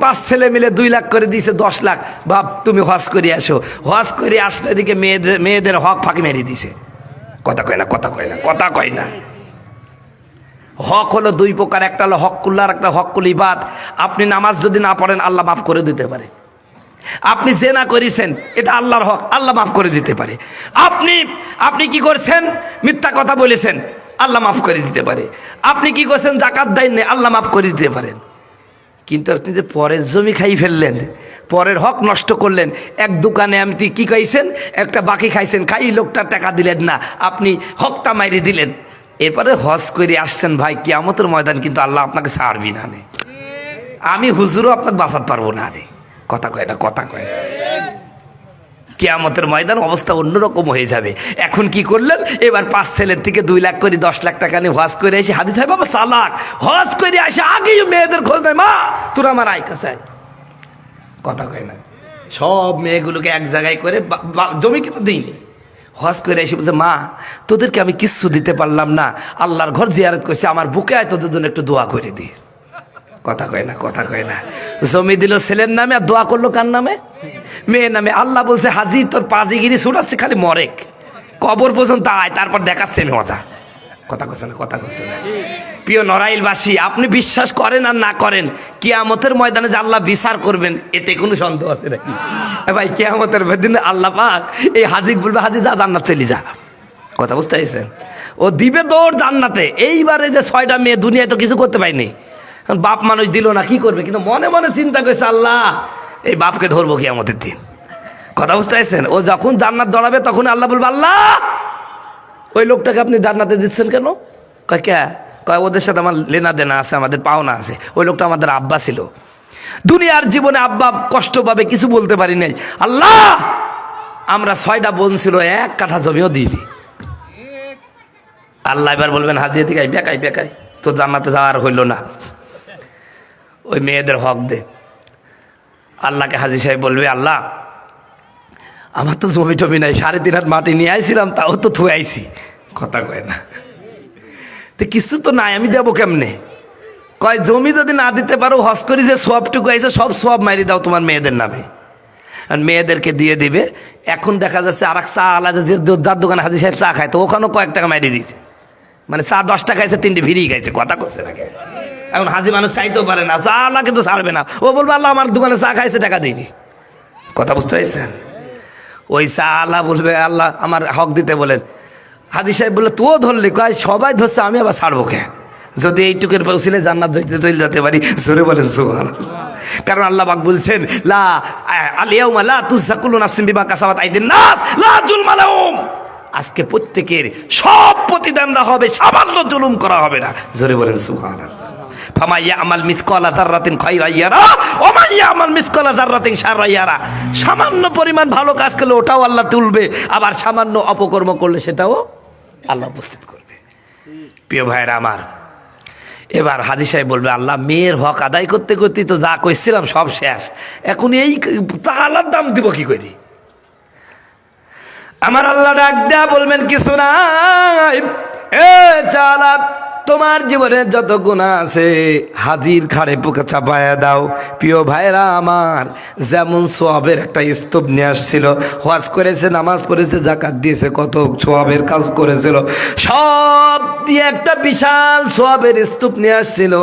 5 ছেলে মিলে 2 লাখ করে দিয়েছে, 10 লাখ, বাপ তুমি হজ করে আসো। হজ করে আসলে এদিকে মেয়েদের হক ফাঁকি মেরে দিছে। কথা কয় না, কথা কয় না, কথা কয় না। হক হলো 2 প্রকার, একটা হলো হক্কুল্লাহ, আর একটা হক্কুল ইবাদ। আপনি নামাজ যদি না পড়েন আল্লাহ মাফ করে দিতে পারে। আপনি জেনা করেছেন, এটা আল্লাহর হক, আল্লাহ মাফ করে দিতে পারে। আপনি কি করছেন, মিথ্যা কথা বলেছেন, আল্লাহ মাফ করে দিতে পারে। আপনি কি করছেন, যাকাত দেননি, আল্লাহ মাফ করে দিতে পারেন। কিন্তু আপনি যে পরের জমি খাই ফেললেন, পরের হক নষ্ট করলেন, এক দোকানে আপনি কি খাইছেন, একটা বাকি খাইছেন, খাই লোকটার টাকা দিলেন না, আপনি হকটা মাইরে দিলেন, এরপরে হজ করে আসছেন, ভাই কিয়ামতের ময়দান কিন্তু আল্লাহ আপনাকে ছাড়বি না নে। আমি হুজুরও আপনাকে বাঁচাতে পারবো না রে। কথা কয় না, কথা কয় না। কিয়ামতের ময়দান অবস্থা অন্যরকম হয়ে যাবে। এখন কি করলেন, এবার 5 ছেলের থেকে 2 লাখ করে 10 লাখ টাকা নিয়ে হজ করে এসে, হাদিস হয় বাবা চালাক, হজ করে আসে আগেই মেয়েদের খোঁজ দেয়, মা তোরা আমার আয় কাছে। কথা কয় না। সব মেয়েগুলোকে এক জায়গায় করে, জমি কিন্তু দিইনি, হজ করে এসে বলছে, মা তোদেরকে আমি কিচ্ছু দিতে পারলাম না, আল্লাহর ঘর জিয়ারত করছে, আমার বুকে আয় তোদের জন্য একটু দোয়া করে দি। কথা কয় না, কথা কয় না। জমি দিল ছেলের নামে, আর দোয়া করলো কার নামে? মেয়ের নামে। আল্লাহ বলছে, হাজি তোর পাজিগিরি ছুটাচ্ছে, খালি মরেক, কবর পর্যন্ত আয়, তারপর দেখাচ্ছে আমি মজা। কথা কচ্ছে না, কথা কচ্ছে না। প্রিয় নড়াইলবাসী, আপনি বিশ্বাস করেন আর না করেন, কিয়ামতের ময়দানে যে আল্লাহ বিচার করবেন, এতে কোনো সন্দেহ আছে নাকি? ভাই কিয়ামতের দিনে আল্লাহ পাক এই হাজিক বলবে, হাজি যা জান্নাত চলে যা। কথা বুঝতে পারছেন? ও দিবে দৌড় জান্নাতে। এইবারে যে 6টা মেয়ে দুনিয়ায় তো কিছু করতে পারিনি, বাপ মানুষ দিল না, কি করবে? কিন্তু মনে মনে চিন্তা করছে, আল্লাহ এই বাপকে ধরবো কিয়ামতের দিন। কথা বুঝতে পারছেন? ও যখন জান্নাত দৌড়াবে তখন আল্লাহ বলবে, আল্লাহ ওই লোকটাকে আপনি জান্নাতে দিচ্ছেন কেন? কয় কে? কয় ওদের সাথে আমার লেনা দেনা আছে, আমাদের পাওনা আছে। ওই লোকটা আমাদের আব্বা ছিল, দুনিয়ার জীবনে আব্বা কষ্ট পাবে কিছু বলতে পারি নাই। আল্লাহ আমরা 6টা বোন ছিল, 1 কাঠা জমিও দিইনি। আল্লাহ এবার বলবেন, হাজি এদিকে বেকাই বেকাই, তো জান্নাতে যাওয়ার হইল না, ওই মেয়েদের হক দে। আল্লাহকে হাজি সাহেব বলবে, আল্লাহ আমার তো জমি টমি নাই, 3.5 হাত মাটি নিয়ে আইছিলাম, তাও তো থুয়ে আইছি। কথা কয় না। তো কিছু তো নাই, আমি দেবো কেমনে? কয় জমি যদি না দিতে পারো, হজ করি যে সবটুকু আইছে সব সব মারি দাও তোমার মেয়েদের নামে, আর মেয়েদেরকে দিয়ে দিবে। এখন দেখা যাচ্ছে আর এক চা আলাদা, যে যার দোকানে হাজি সাহেব চা খায়, তো ওখানেও কয়েক টাকা মারি দিয়েছে, মানে চা 10 টাকা খাইছে, 3টে ফিরি খাইছে। কথা করছে না। এখন হাজি মানুষ চাইতেও পারে না, চা আল্লাহ কিন্তু ছাড়বে না। ও বলবে, আল্লাহ আমার দোকানে চা খাইছে, টাকা দিইনি। কথা বুঝতে পারছেন? ওই চা আল্লাহ বলবে, আল্লাহ আমার হক দিতে বলেন। হাজি সাহেব বললে, তুও ধরলি? কয় সবাই ধরছে, আমি আবার ছাড়বো কে? যদি এইটুকুর পৌঁছিলে জান্নাত চলে যেতে পারি। জোরে বলেন সুবহানাল্লাহ। কারণ আল্লাহ পাক বলছেন, লা আলিয়াউমা লা তুজজা কুল্লু নাফসিন বিমা কাসাবাত আইদিন নাস লা যুলমা লাহুম। আজকে প্রত্যেকের সব প্রতিদান দেওয়া হবে, সামান্য জুলুম করা হবে না। জোরে বলেন সুবহানাল্লাহ। ফামা ইয়ামাল মিসকালা যাররাতিন খায়রান ইয়ারা ওয়া মান ইয়ামাল মিসকালা যাররাতিন শাররান ইয়ারা। সামান্য পরিমাণ ভালো কাজ করলে ওটাও আল্লাহ তুলবে, আবার সামান্য অপকর্ম করলে সেটাও আল্লাহ উপস্থিত করবে। প্রিয় ভাইরা আমার, এবার হাজী সাহেব বলবে, আল্লাহ মেয়ের হক আদায় করতে করতে তো যা কইছিলাম সব শেষ, এখন এই আল্লাহর দাম দিব কি করি? আমার আল্লাহ ডাক দেয়া বলবেন, কিছু নাই, এ চালা, তোমার জীবনে যত গুনাহ আছে হাজির খাড়ে পোকা চাপায়া দাও। প্রিয় ভাইরা আমার, যেমন সোয়াবের একটা স্তূপ নিয়ে আসছিল, হজ করেছে, নামাজ পড়েছে, জাকাত দিয়েছে, কত সোয়াবের কাজ করেছিল, সব দিয়ে একটা বিশাল সোয়াবের স্তূপ নিয়ে আসছিল।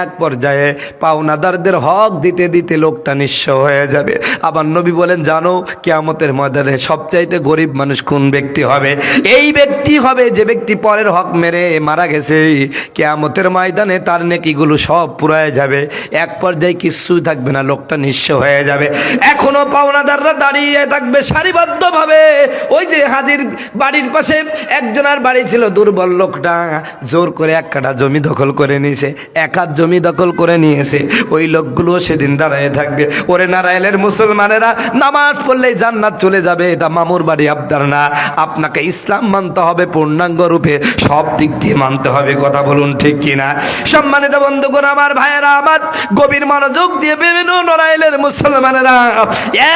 এক পর্যায়ে পাওনাদারদের হক দিতে দিতে লোকটা নিঃস্ব হয়ে যাবে। আবার নবী বলেন, জানো কিয়ামতের ময়দানে সবচাইতে গরিব মানুষ কোন ব্যক্তি হবে? এই ব্যক্তি হবে যে ব্যক্তি পরের হক মেরে মারা গেছে। কিয়ামতের ময়দানে তার নেকিগুলো সব পুরায় যাবে, এক পর্যায়ে কিছুই থাকবে না, লোকটা নিঃস্ব হয়ে যাবে। এখনো পাওনাদাররা দাঁড়িয়ে থাকবে সারিবদ্ধভাবে। ওই যে হাজির বাড়ির পাশে একজনের বাড়ি ছিল, দুর্বল লোকটা জোর করে এক কাঠা জমি দখল করে নিয়েছে, এক হাত জমি দখল করে নিয়েছে। ওই লোকগুলো সেদিন দাঁড়িয়ে থাকবে। ওরে নারায়ণের মুসলমানেরা, নামাজ পড়লেই জান্নাত চলে যাবে এটা মামুর বাড়ি আবদার না, আপনাকে ইসলাম মানতে হবে পূর্ণাঙ্গ রূপে, সব দিক দিয়ে মানতে হবে। কথা বলুন ঠিক কিনা? সম্মানিত বন্ধুগণ আমার, ভাইয়েরা আমার, গভীর মনোযোগ দিয়ে বিভিন্ন নড়াইলের মুসলমানেরা,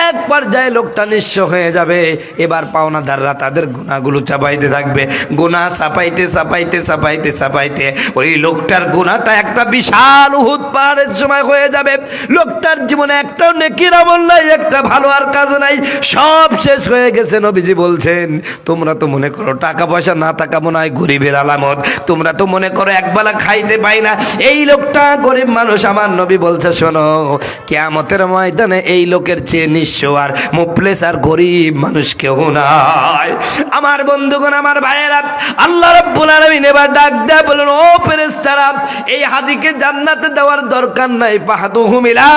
এক পর্যায়ে লোকটা নিঃস্ব হয়ে যাবে। এবার পাওনাদাররা তাদের গুনাহগুলো চাপাইতে থাকবে, গুনাহ চাপাইতে চাপাইতে চাপাইতে চাপাইতে ওই লোকটার গুনাহটা একটা বিশাল উহুদ পাহাড়ের সময় হয়ে যাবে। লোকটার জীবনে একটাও নেকির আমল নাই, একটা ভালো আর কাজ নাই, সব শেষ হয়ে গেছে। নবীজি বলছেন, তোমরা তো মনে করো টাকা পয়সা না থাকা মনে হয় গরিবের আলামত, তোমরা তো মনে করো একবেলা খাইতে পাই না, এই লোকটা গরিব মানুষ। আমার নবী বলছে, শোনো, কিয়ামতের ময়দানে এই লোকের চেয়ে নিঃস্ব আর মুফলিস আর গরিব মানুষ কেউ নাই। আমার বন্ধুগণ আমার ভাইয়েরা, আল্লাহ রাব্বুল আলামিন এবার ডাক দেয়া বলেন, ও ফেরেশতারা, এই হাজীকে জান্নাতে দেওয়ার দরকার নাই, ফাহাদুহুম ইলা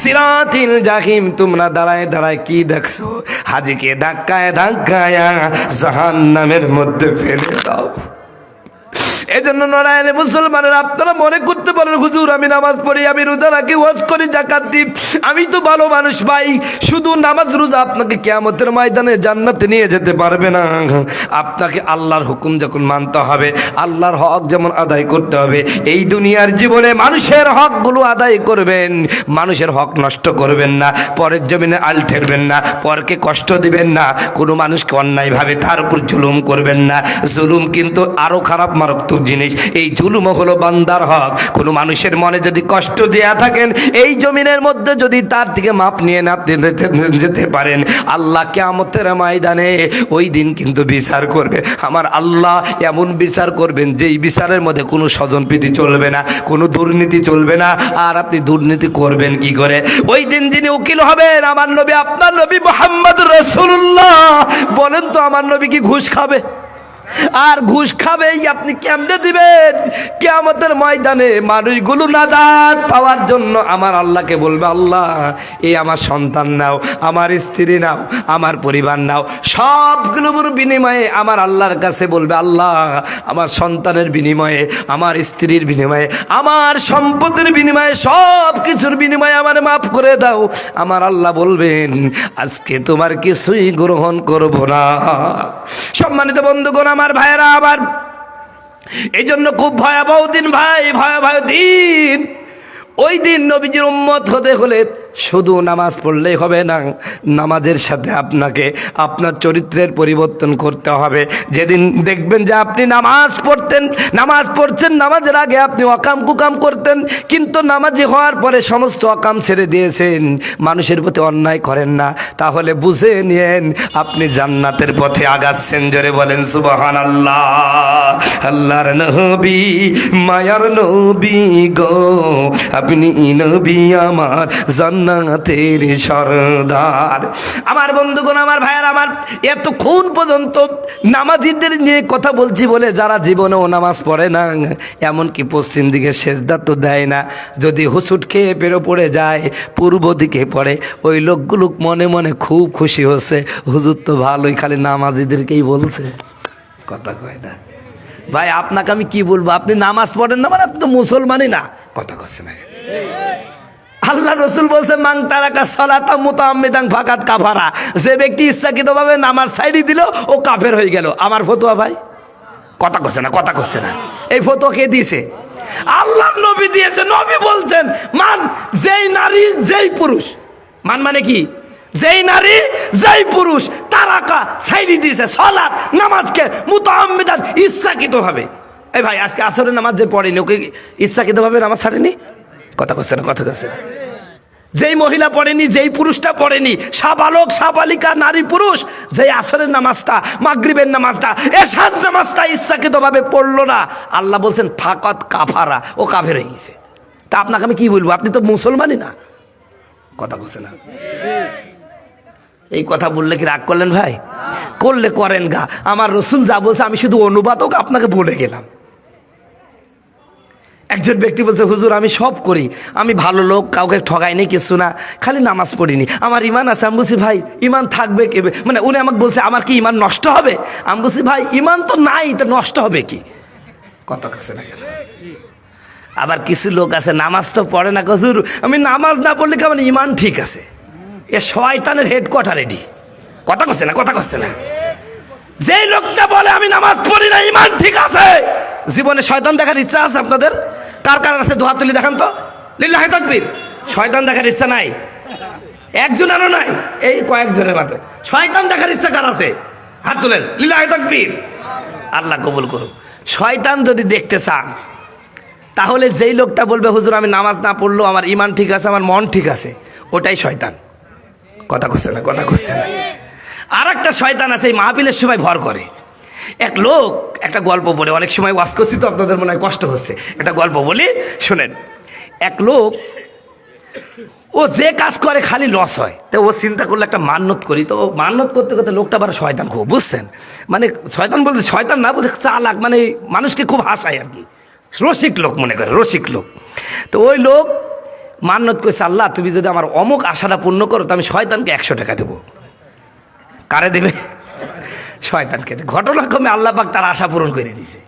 সিরাতিল জাহিম। তোমরা দাঁড়ায় দাঁড়ায় কি দেখছো? হাজীকে ধাক্কায় ধাক্কায় জাহান্নামের মধ্যে ফেলে দাও। এই জন্য নড়াইলে মুসলমানের, আপনারা মনে করতে পারেন, হুজুর আমি নামাজ পড়ি, আমি রোজা রাখি, ওয়াজ করি, জাকাত দিই, আমি তো ভালো মানুষ। ভাই, শুধু নামাজ রোজা আপনাকে কিয়ামতের ময়দানে জান্নাতে নিয়ে যেতে পারবে না। আপনাকে আল্লাহর হুকুম যখন মানতে হবে, আল্লাহর হক যেমন আদায় করতে হবে, এই দুনিয়ার জীবনে মানুষের হকগুলো আদায় করবেন, মানুষের হক নষ্ট করবেন না, পরের জমিনে আল ঠেলবেন না, পরকে কষ্ট দিবেন না, কোনো মানুষকে অন্যায়ভাবে তার উপর জুলুম করবেন না। জুলুম কিন্তু আরো খারাপ মারাত্মক জিনিস। এই জুলুম হলো বান্দার হক। কোনো মানুষের মনে যদি কষ্ট দেয়া থাকেন, এই জমিনের মধ্যে যদি তার থেকে মাপ নিয়ে না যেতে পারেন, আল্লাহ কিয়ামতের ময়দানে ওই দিন কিন্তু বিচার করবে। আমার আল্লাহ এমন বিচার করবেন, যেই বিচারের মধ্যে কোনো স্বজনপ্রীতি চলবে না, কোনো দুর্নীতি চলবে না। আর আপনি দুর্নীতি করবেন কি করে? ওই দিন যিনি উকিল হবেন, আমার নবী, আপনার নবী মুহাম্মদ রাসূলুল্লাহ, বলেন তো আমার নবী কি ঘুষ খাবে? আর ঘুষ খাবেই আপনি কেমনে দিবেন? কিয়ামতের ময়দানে মানুষগুলো নাজাত পাওয়ার জন্য আমার আল্লাহকে বলবে, আল্লাহ এই আমার সন্তান নাও, আমার স্ত্রী নাও, আমার পরিবার নাও, সবগুলোর বিনিময়ে আমার আল্লাহর কাছে বলবে, আল্লাহ আমার সন্তানের বিনিময়ে, আমার স্ত্রীর বিনিময়ে, আমার সম্পদের বিনিময়ে, সব কিছুর বিনিময়ে আমার মাফ করে দাও। আমার আল্লাহ বলবেন, আজকে তোমার কিছুই গ্রহণ করব না। সম্মানিত বন্ধুগণ আমার ভাইয়েরা, আবার এই জন্য খুব ভয়াবহ দিন ভাই, ভয়াবহ দিন। ওই দিন নবীজির উম্মত হতে হলে শুধু নামাজ পড়লেই হবে না, নামাজের সাথে আপনাকে আপনার চরিত্রের পরিবর্তন করতে হবে। যেদিন দেখবেন যে আপনি নামাজ পড়ছেন, নামাজের আগে আপনি অকাম কুকাম করতেন, কিন্তু নামাজি হওয়ার পরে সমস্ত অকাম ছেড়ে দিয়েছেন, মানুষের প্রতি অন্যায় করেন না, তাহলে বুঝে নিয়েন আপনি জান্নাতের পথে আগাচ্ছেন। জোরে বলেন সুবহানাল্লাহ। আল্লাহর নবী, মায়ার নবী গো, আপনি নবী আমার জান্নাতের সরদার। আমার বন্ধুগণ আমার ভাইয়ের আমার, এতক্ষণ পর্যন্ত নামাজিদের নিয়ে কথা বলছি বলে যারা জীবনেও নামাজ পড়ে না, এমনকি পশ্চিম দিকে সেজদা তো দেয় না, যদি হুসুট খেয়ে পেরো পড়ে যায় পূর্ব দিকে পড়ে, ওই লোকগুলো মনে মনে খুব খুশি হচ্ছে, হুজুর তো ভালোই, খালি নামাজিদেরকেই বলছে, কথা কয় না। ভাই আপনাকে আমি কি বলবো, আপনি নামাজ পড়েন না মানে আপনি তো মুসলমানই না। কথা করছে না, আল্লাহ রসুল বলছে মান তারাকা সালাতা মুতাআম্মিদান ফাকাত কাফারা, যে ব্যক্তি ইচ্ছাকৃতভাবে নামাজ ছাইড়ি দিল ও কাফের হয়ে গেল। আমার ফতোয়া ভাই, কথা করছে না, কথা করছে না। এই ফতোয়া কে দিয়েছে? আল্লাহ নবী দিয়েছে। নবী বলছেন মান, যেই নারী যেই পুরুষ, মান মানে কি, যেই নারী যেই পুরুষ তারাকা ছাইড়ি দিয়েছে সালাত নামাজকে মুতাআম্মিদান ইচ্ছাকৃতভাবে। এই ভাই আজকে আসরের নামাজ যে পড়েনি ওকে ইচ্ছাকৃতভাবে নামাজ ছাড়েনি? কথা করছে না, কথা করছে না। যেই মহিলা পড়েনি, যেই পুরুষটা পড়েনি, সাবালক সাবালিকা নারী পুরুষ, যেই আসরের নামাজটা, মাগরিবের নামাজটা, এশার নামাজটা ইচ্ছাকৃতভাবে পড়লো না, আল্লাহ বলছেন ফাকাত কাফারা, ও কাফের হয়ে গেছে। তা আপনাকে আমি কি বলবো, আপনি তো মুসলমানই না। কথা করছে না। এই কথা বললে কি রাগ করলেন ভাই? করলে করেন গা, আমার রসুল যা বলছে আমি শুধু অনুবাদক আপনাকে বলে গেলাম। একজন ব্যক্তি বলছে হুজুর আমি সব করি, আমি ভালো লোক, কাউকে ঠগাইনি কিছু না, খালি নামাজ পড়িনি, আমার ইমান আছে। আমি বলছি ভাই ইমান থাকবে কে, মানে উনি আমাকে বলছে আমার কি ইমান নষ্ট হবে? আমি বলছি ভাই ইমান তো নাই, তো নষ্ট হবে কি? কথা কাছে না কেন? আবার কিছু লোক আছে নামাজ তো পড়ে না, হুজুর আমি নামাজ না পড়লে কি আমার ইমান ঠিক আছে? এ শয়তানের হেডকোয়ার্টার এটি। কথা করছে না, কথা করছে না। যেই লোকটা বলে আমি নামাজ পড়ি না ইমান ঠিক আছে, জীবনে শয়তান দেখার ইচ্ছা আছে আপনাদের? কার কার আছে দোয়া তুলি দেখান তো, লিল্লাহি তাকবীর। শয়তান দেখার ইচ্ছা নাই? একজনেরও নাই, এই কয়েকজনের মাত্র। শয়তান দেখার ইচ্ছা কার আছে? হাত তুলেন, লিল্লাহি তাকবীর। আল্লাহ কবুল করুন। শয়তান যদি দেখতে চান তাহলে যেই লোকটা বলবে হুজুর আমি নামাজ না পড়লেও আমার ইমান ঠিক আছে, আমার মন ঠিক আছে, ওটাই শয়তান। কথা করছে না, কথা করছে না। আর একটা শয়তান আছে এই মাহফিলের সময় ভর করে। এক লোক একটা গল্প বলে, অনেক সময় ওয়াজ করছি তো আপনাদের মনে হয় কষ্ট হচ্ছে, একটা গল্প বলি শোনেন। এক লোক ও যে কাজ করে খালি লস হয়, তো ও চিন্তা করলে একটা মান্যত করি। তো মান্যত করতে করতে লোকটা আবার শয়তান খুব, বুঝছেন? মানে শয়তান বলতে শয়তান না, বলতে চালাক, মানে মানুষকে খুব হাসায় আর কি, রসিক লোক মনে করে, রসিক লোক। তো ওই লোক মান্যত করেছে আল্লাহ তুমি যদি আমার অমুক আশাটা পূর্ণ করো তো আমি শয়তানকে 100 টাকা দেবো। কারে দেবে? শয়তানকে। ঘটনাক্রমে আল্লাহ পাক তার আশা পূরণ করে দিয়েছে।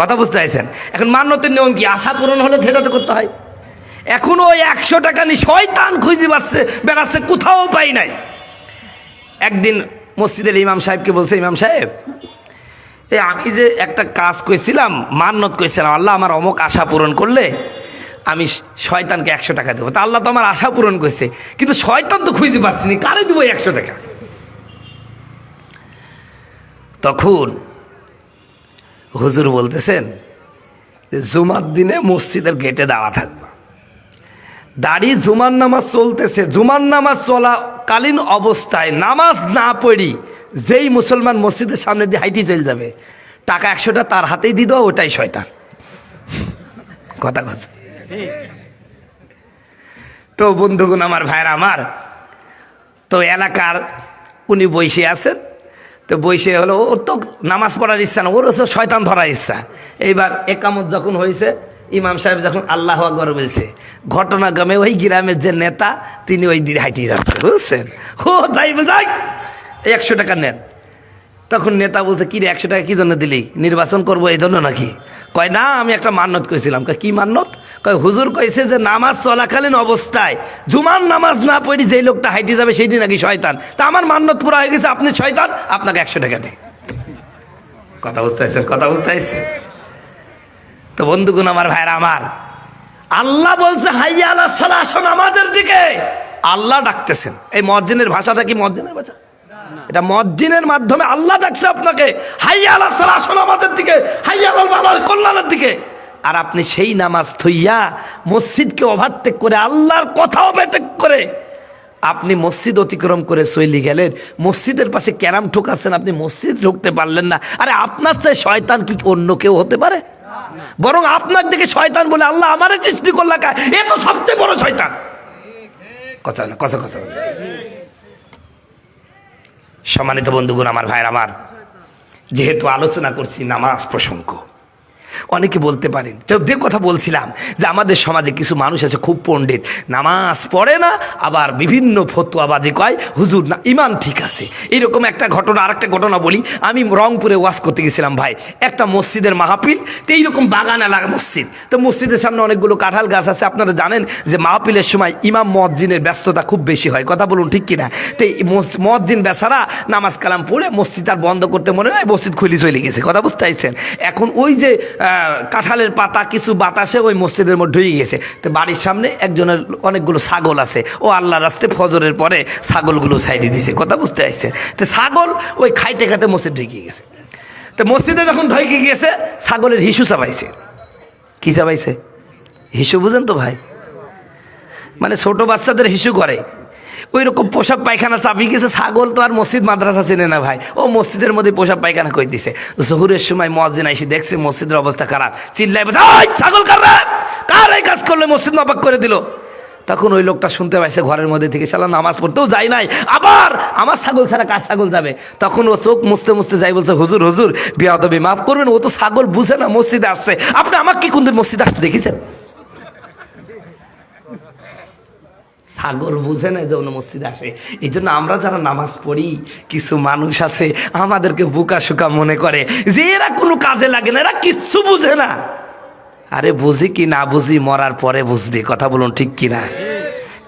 কথা বুঝতে চাইছেন? এখন মান্যতের নিয়ম কি, আশা পূরণ হলে সেটা তো করতে হয়। এখন ওই 100 টাকা নিয়ে শয়তান খুঁজে বেড়াচ্ছে, কোথাও পাই নাই। একদিন মসজিদের ইমাম সাহেবকে বলছে, ইমাম সাহেব আমি যে একটা কাজ করেছিলাম, মান্যত করেছিলাম, আল্লাহ আমার অমুক আশা পূরণ করলে আমি শয়তানকে 100 টাকা দেবো। তা আল্লাহ তো আমার আশা পূরণ করছে, কিন্তু শয়তান তো খুঁজে পাচ্ছি না, কারে দেবো 100 টাকা? তখন হুজুর বলতেছেন জুমার দিনে মসজিদের গেটে দাঁড়া থাকবা, দাঁড়িয়ে জুমার নামাজ চলতেছে, জুমার নামাজ চলাকালীন অবস্থায় নামাজ না পড়ি যেই মুসলমান মসজিদের সামনে দিয়ে হাইটি চলে যাবে, টাকা 100টা তার হাতেই দিয়ে দেওয়া, ওটাই শয়তান। কথা কথা। তো বন্ধুগণ আমার, ভাইরা আমার, তো এলাকার উনি বসে আছেন, তো বসে হলো, ওর তো নামাজ পড়ার ইচ্ছা না, ওর হচ্ছে শয়তান ধরার ইচ্ছা। এইবার একামত যখন হয়েছে, ইমাম সাহেব যখন আল্লাহু আকবার বলছে, ঘটনাক্রমে ওই গ্রামের যে নেতা তিনি ওই দিকে হাইটিয়ে যাচ্ছে, বুঝছেন? ও তাই যাই 100 টাকা নেন। তখন নেতা বলছে কি রে 100 টাকা কি জন্য দিলি, নির্বাচন করবো এই জন্য নাকি? কয় না আমি একটা মান্যত করেছিলাম। কয় কি মান্যত? কয় হুজুর কইছে যে নামাজ চলাকালীন অবস্থায় জুমার নামাজ না পড়ি যেই লোকটা হাইটে যাবে সেইটি নাকি শয়তান। তা আমার মান্যত পুরা হয়ে গেছে, আপনি শয়তান, আপনাকে 100 টাকা দেয়। কথা বুঝতে পারছেন? কথা বুঝতে পারছেন? তো বন্ধুগণ আমার, ভাইরা আমার, আল্লাহ বলছে হাইয়া আলাস সালাহ, আসো নামাজের দিকে। আল্লাহ ডাকতেছেন। এই মুয়াজ্জিনের ভাষাটা কি মুয়াজ্জিনের ভাষা? এটা মুয়াজ্জিনের মাধ্যমে আল্লাহ ডাকছে আপনাকে, হাইয়া আলাস সালাহ, আসো নামাজের দিকে, হাইয়া আলাল ফালাহ, কল্যাণের দিকে। আর আপনি সেই নামাজ থইয়া মসজিদকে ওভারটেক করে, আল্লাহর কথা ওভারটেক করে আপনি মসজিদ অতিক্রম করে চলে গেলেন, মসজিদের পাশে ক্যারাম ঠোকাচ্ছেন, আপনি মসজিদ ঢুকতে পারলেন না। আরে আপনার চেয়ে শয়তান কি অন্য কেউ হতে পারে? বরং আপনার দিকে শয়তান বলে আল্লাহ আমারে সৃষ্টি করলা, এ তো সবচেয়ে বড় শয়তান। কথা না, কথা কথা। সম্মানিত বন্ধুগণ আমার, ভাইয়ের আমার, যেহেতু আলোচনা করছি নামাজ প্রসঙ্গ, অনেকে বলতে পারেন, তো যে কথা বলছিলাম যে আমাদের সমাজে কিছু মানুষ আছে খুব পণ্ডিত, নামাজ পড়ে না, আবার বিভিন্ন ফতুয়াবাজি কয় হুজুর না ইমান ঠিক আছে। এইরকম একটা ঘটনা, আরেকটা ঘটনা বলি। আমি রংপুরে ওয়াজ করতে গেছিলাম ভাই, একটা মসজিদের মাহফিল, তো এইরকম বাগান এলাকা মসজিদ, তো মসজিদের সামনে অনেকগুলো কাঁঠাল গাছ আছে। আপনারা জানেন যে মাহফিলের সময় ইমাম মুয়াজ্জিনের ব্যস্ততা খুব বেশি হয়, কথা বলুন ঠিক কিনা। তো এই মুয়াজ্জিন বেচারা নামাজ কালাম পড়ে মসজিদ আর বন্ধ করতে মনে হয়, মসজিদ খুলে চলে গেছে, কথা বুঝতে পারছেন। এখন ওই যে কাঁঠালের পাতা কিছু বাতাসে ওই মসজিদের মধ্যে ঢুকে গেছে। তো বাড়ির সামনে একজনের অনেকগুলো ছাগল আছে, ও আল্লাহ রাস্তে ফজরের পরে ছাগলগুলো সাইডে দিছে, কথা বুঝতে পারছেন। তো ছাগল ওই খাইতে খাইতে মসজিদ ঢুকে গেছে। তো মসজিদে যখন ঢুকে গিয়েছে, ছাগলের হিসু চাবাইছে। কি চাবাইছে? হিসু বুঝেন তো ভাই, মানে ছোট বাচ্চাদের হিসু করে ওই রকম পোশাক পায়খানা চাপিয়ে গেছে। ছাগল তো আর মসজিদ মাদ্রাসা চেনে না ভাই, ও মসজিদের মধ্যে পোশাক পায়খানা করে দিছে। জোহরের সময় মুয়াজ্জিন এসে দেখছে মসজিদের অবস্থা খারাপ, চিল্লাই বলছে ওই ছাগল কার এই কাজ করলে মসজিদ নাপাক করে দিল। তখন ওই লোকটা শুনতে পাইছে ঘরের মধ্যে থেকে, শালা নামাজ পড়তেও যায় নাই, আবার আমার ছাগল ছাড়া কার ছাগল যাবে। তখন ও চোখ মুছতে মুছতে যাই বলছে হুজুর হুজুর বিয়াদবি মাফ করবেন, ও তো ছাগল বুঝে না মসজিদে আসছে, আপনি আমাকে কি কোনদিন মসজিদে আসতে দেখেছেন? ছাগল বুঝে না যে মসজিদে আসে। এই জন্য আমরা যারা নামাজ পড়ি, কিছু মানুষ আছে আমাদেরকে বোকা শোকা মনে করে যে এরা কোনো কাজে লাগে না, এরা কিচ্ছু বুঝে না। আরে বুঝি কি না বুঝি মরার পরে বুঝবি, কথা বলুন ঠিক কিনা।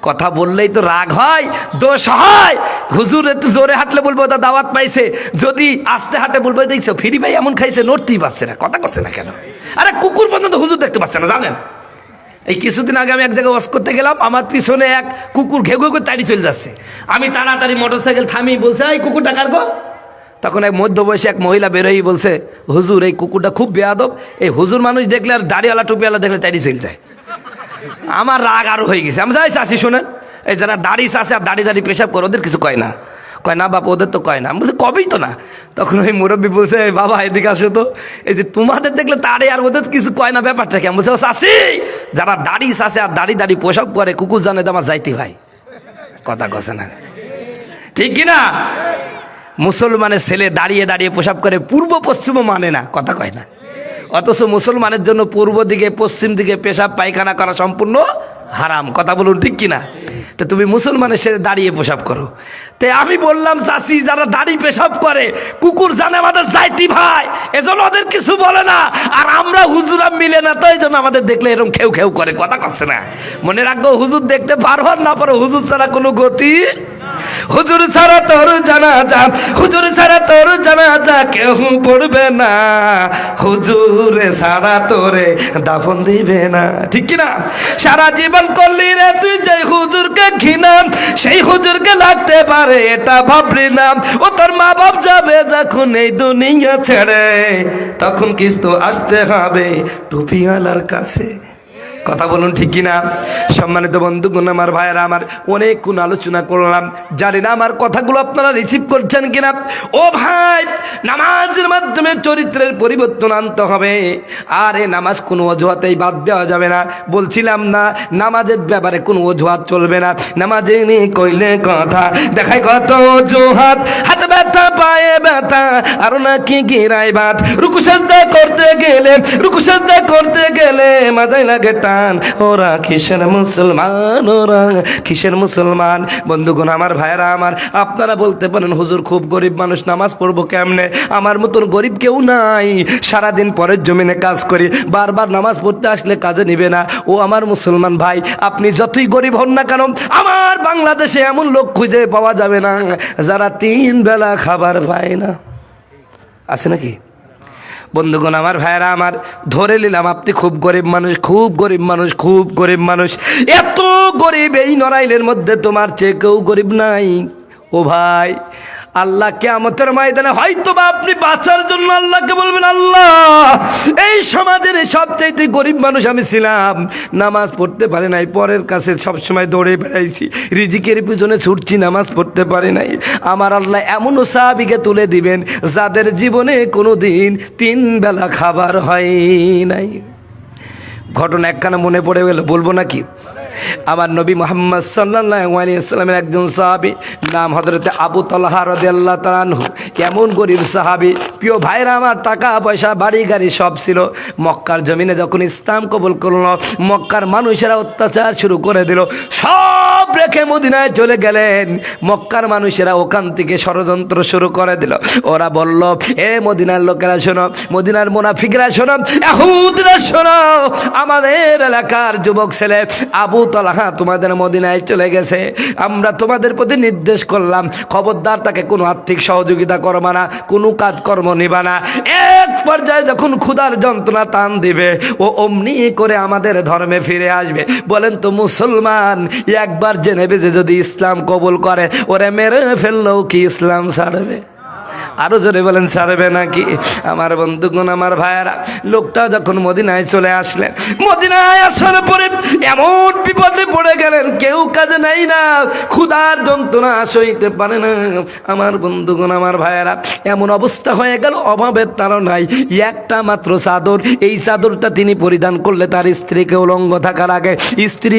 কথা বললেই তো রাগ হয়, দোষ হয়। হুজুর একটু জোরে হাঁটলে বলবো তা দাওয়াত পাইছে, যদি আস্তে হাঁটে বলবো দেখছো ফিরি ভাই এমন খাইছে, নড়তেই পারছে না, কথা করছে না কেন। আরে কুকুর পর্যন্ত হুজুর দেখতে পাচ্ছে না জানেন। এই কিছুদিন আগে আমি এক জায়গায় ওয়াজ করতে গেলাম, আমার পিছনে এক কুকুর ঘেউ ঘেউ করে তাড়ি চলে যাচ্ছে। আমি তাড়াতাড়ি মোটরসাইকেল থামি, বলছে এই কুকুরটা কার গো। তখন এক মধ্যবয়সী এক মহিলা বেরোই বলছে হুজুর এই কুকুরটা খুব বেয়াদব, এই হুজুর মানুষ দেখলে আর দাড়িওয়ালা টুপিওয়ালা দেখলে তাড়ি চলে যায়। আমার রাগ আরো হয়ে গেছে। আমি যাই চাষি শোনেন, এই যারা দাড়ি চাষে আর দাড়ি পেশাব করে ওদের কিছু কয় না, কয় না বাপ ওদের তো কয় না। আমি বলছি কবেই তো না। তখন ওই মুরব্বী বলছে বাবা এদিকে আসো তো, এই যে তোমাদের দেখলে তাড়ে আর ওদের কিছু কয় না, ব্যাপারটা কি? আমি বলছি চাষি যারা দাড়ি চাষে আর দাড়ি পোশাক পরে কুকুর জানে তো আমার যাইতে ভাই, কথা কছে না ঠিক কিনা। মুসলমানের ছেলে দাঁড়িয়ে দাঁড়িয়ে পোশাক করে, পূর্ব পশ্চিমও মানে না, কথা কয় না। অথচ মুসলমানের জন্য পূর্ব দিকে পশ্চিম দিকে পেশাব পায়খানা করা সম্পূর্ণ হারাম, কথা বলুন ঠিক কিনা। তো তুমি মুসলমানের সাথে দাঁড়িয়ে পেশাব করো। তাই আমি বললাম চাষি যারা দাড়ি পেশাব করে কুকুর জানে আমাদের যাইতি ভাই, এজন্য ওদের কিছু বলে না। আর আমরা হুজুরা মিলে না, তো এই জন্য আমাদের দেখলে এরকম খেউ খেউ করে, কথা করছে না। মনে রাখবো হুজুর দেখতে পারো না পারো, হুজুর ছাড়া কোনো গতি, হুজুর ছাড়া তোর জানাজা, হুজুর ছাড়া তোর জানাজা কেউ পড়বে না, হুজুরে ছাড়া তোরে দাফন দিবে না, ঠিক কিনা। সারা জীবন করলি রে তুই যে হুজুরকে ঘৃণা, সেই হুজুরকে লাগতে পারে এটা ভাবলি না। ও তোর মা বাপ যাবে যখন এই দুনিয়া ছেড়ে, তখন কিছু আসতে হবে টুপিওয়ালার কাছে, কথা বলুন ঠিক কিনা। সম্মানিত বন্ধুগণ আমার ভাইয়েরা আমার, অনেকক্ষণ আলোচনা করলাম, জানি না আমার কথাগুলো আপনারা রিসিভ করছেন কিনা। ও ভাই, নামাজের মাধ্যমে চরিত্রের পরিবর্তন আনতে হবে। আর এই নামাজ কোনো অজুহাতেই বাদ দেওয়া যাবে না। বলছিলাম না নামাজের ব্যাপারে কোনো অজুহাত চলবে না। নামাজে নিয়ে কইলে কথা দেখায় কত অজুহাত, হাত ব্যথা পায়ে ব্যথা আরো নাকি গিরাই বাট, রুকু সাজদা করতে গেলে মাথায় লাগে ওরা কিসের মুসলমান, ওরা কিসের মুসলমান। বন্ধুগণ আমার ভাইরা আমার, আপনারা বলতে পারেন হুজুর খুব গরিব মানুষ, নামাজ পড়বো কেমনে? আমার মতন গরিব কেউ নাই। সারাদিন পরের জমিনে কাজ করি, বারবার নামাজ পড়তে আসলে কাজে নিবে না। ও আমার মুসলমান ভাই, আপনি যতই গরিব হন না কেন, আমার বাংলাদেশে এমন লোক খুঁজে পাওয়া যাবে না যারা 3 বেলা খাবার পায় না। আছে নাকি? বন্ধুগণ আমার ভাইরা আমার, ধরে নিলাম আপনি খুব গরিব মানুষ, খুব গরিব মানুষ, এত গরিব এই নড়াইলের মধ্যে তোমার চেয়ে কেউ গরিব নাই। ও ভাই, আল্লাহ কিয়ামতের ময়দানে হয়তো বা আপনি বাঁচার জন্য আল্লাহকে বলবেন আল্লাহ এই সমাজের সবচাইতে গরিব মানুষ আমি ছিলাম, নামাজ পড়তে পারি নাই, পরের কাছে সবসময় দৌড়ে বেড়াইছি, রিজিকের পিছনে ছুটছি, নামাজ পড়তে পারি নাই। আমার আল্লাহ এমনও সাহাবীকে তুলে দিবেন যাদের জীবনে কোনো দিন 3 বেলা খাবার হয় নাই। ঘটনা একখানা মনে পড়ে গেল, বলবো নাকি? আমার নবী মুহাম্মদ সাল্লাল্লাহু আলাইহি ওয়াসাল্লামের একজন সাহাবী, নাম হযরতে আবু তালহা রাদিয়াল্লাহু তাআলা আনহু। এমন গরিব সাহাবী, প্রিয় ভাইরা আমার, টাকা পয়সা বাড়ি গাড়ি সব ছিল। মক্কার জমিনে যখন ইসলাম কবুল করলো, মক্কার মানুষেরা অত্যাচার শুরু করে দিল, সব রেখে মদিনায় চলে গেলেন। মক্কার মানুষেরা ওখান থেকে ষড়যন্ত্র শুরু করে দিল। ওরা বলল, এ মদিনার লোকেরা শোনো, মদিনার মুনাফিকরা শোনো, ইহুদিরা শোনো, আমাদের এলাকার যুবক ছেলে আবু তালহা তোমাদের মদিনায় চলে গেছে। আমরা তোমাদের প্রতি নির্দেশ করলাম, খবরদার তাকে কোনো আর্থিক সহযোগিতা করবা না, কোনো কাজকর্ম নিবা না। এক পর্যায়ে যখন ক্ষুধার যন্ত্রণা টান দিবে, ও অমনি করে আমাদের ধর্মে ফিরে আসবে। বলেন তো মুসলমান একবার জেনে বেজে যদি ইসলাম কবুল করে, ওরে মেরে ফেললেও কি ইসলাম ছাড়বে? আরো জোরে বলেন, ছাড়বে নাকি? আমার বন্ধুগণ, আমার ভাইয়েরা, লোকটা যখন মদিনায় চলে আসলেন, মদিনায় আসার পরে এমন বিপদে পড়ে গেলেন, কেউ কাজে নাই না, ক্ষুধার যন্ত্রণা সইতে পারে না। আমার বন্ধুগণ, আমার ভাইয়েরা, এমন অবস্থা হয়ে গেল, অভাবের তাড়নায় একটা মাত্র চাদর, এই চাদরটা তিনি পরিধান করলে তার স্ত্রীকে উলঙ্গ থাকা লাগে, স্ত্রী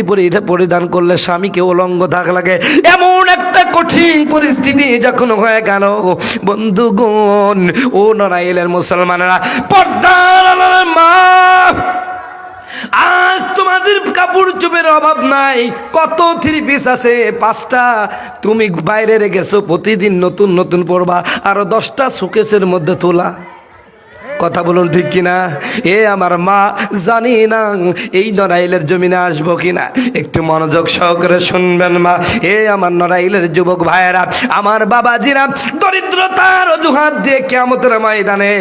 পরিধান করলে স্বামীকে উলঙ্গ থাকা লাগে। এমন একটা কঠিন পরিস্থিতি যখন হয়ে গেল, বন্ধুগণ, ও নড়াইলের মুসলমানেরা, পর্দার আড়ালের মা, আজ তোমাদের কাপড় চোপড়ের অভাব নাই। কত থ্রি পিস আছে, 5টা তুমি বাইরে রেখেছো, প্রতিদিন নতুন নতুন পরবা, আরো 10টা শোকেসের মধ্যে তোলা। কথা বলুন ঠিক কিনা? এ আমার মা, জানি না এই নড়াইলের জমিনে আসবো কিনা, একটু মনোযোগ সহকারে শুনবেন মা। এ আমার নড়াইলের যুবক ভাইয়েরা, আমার বাবাজিরা, দরিদ্রতার অজুহাত দিয়ে কিয়ামতের ময়দানে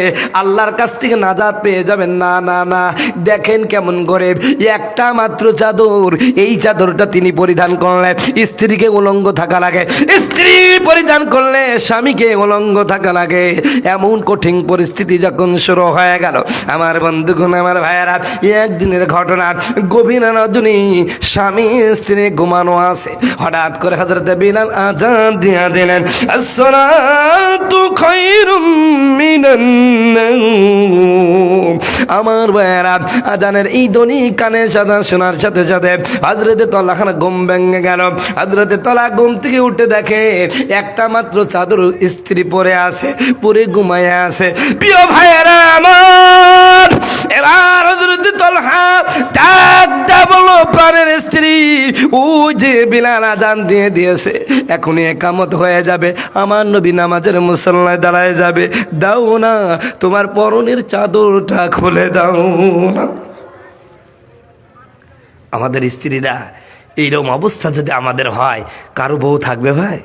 আল্লাহর কাছ থেকে নাজাত পেয়ে যাবেন না। না না, দেখেন কেমন গরিব, একটা মাত্র চাদর, এই চাদরটা তিনি পরিধান করলে স্ত্রীকে উলঙ্গ থাকা লাগে, স্ত্রী পরিধান করলে স্বামীকে উলঙ্গ থাকা লাগে। এমন কঠিন পরিস্থিতি যখন শুরু হয়ে গেল, আমার বন্ধুগণ, আমার ভাইয়েরা, একদিনের ঘটনা, গভীর রজনী, স্বামী স্ত্রী ঘুমানো আছে, হঠাৎ করে হযরত বিলাল আযান দিয়া দিলেন, আসসালাতু খায়রুম মিনান নাওম। আমার ভাইয়েরা, আজানের এই ধ্বনি কানে শোনার সাথে সাথে হযরত তালহা ঘুম ভেঙে গেল। হযরত তালহা ঘুম থেকে উঠে দেখে একটা মাত্র চাদর স্ত্রী পরে আছে, পরে ঘুমায় আছে। প্রিয় ভাইয়েরা আমার, এবার হযরত তালহা ডাক দা বলল, প্রাণের স্ত্রী, ও যে বিলাল আযান দিয়ে দিয়েছে, এখনই একামত হয়ে যাবে, আমার নবী নামাজের মুসল্লায় দাঁড়ায় যাবে, দাও না তোমার পরনের চাদরটা খুলে দাও না। আমাদের স্ত্রীরা এইরকম অবস্থা যদি আমাদের হয়, কারো বউ থাকবে ভাই?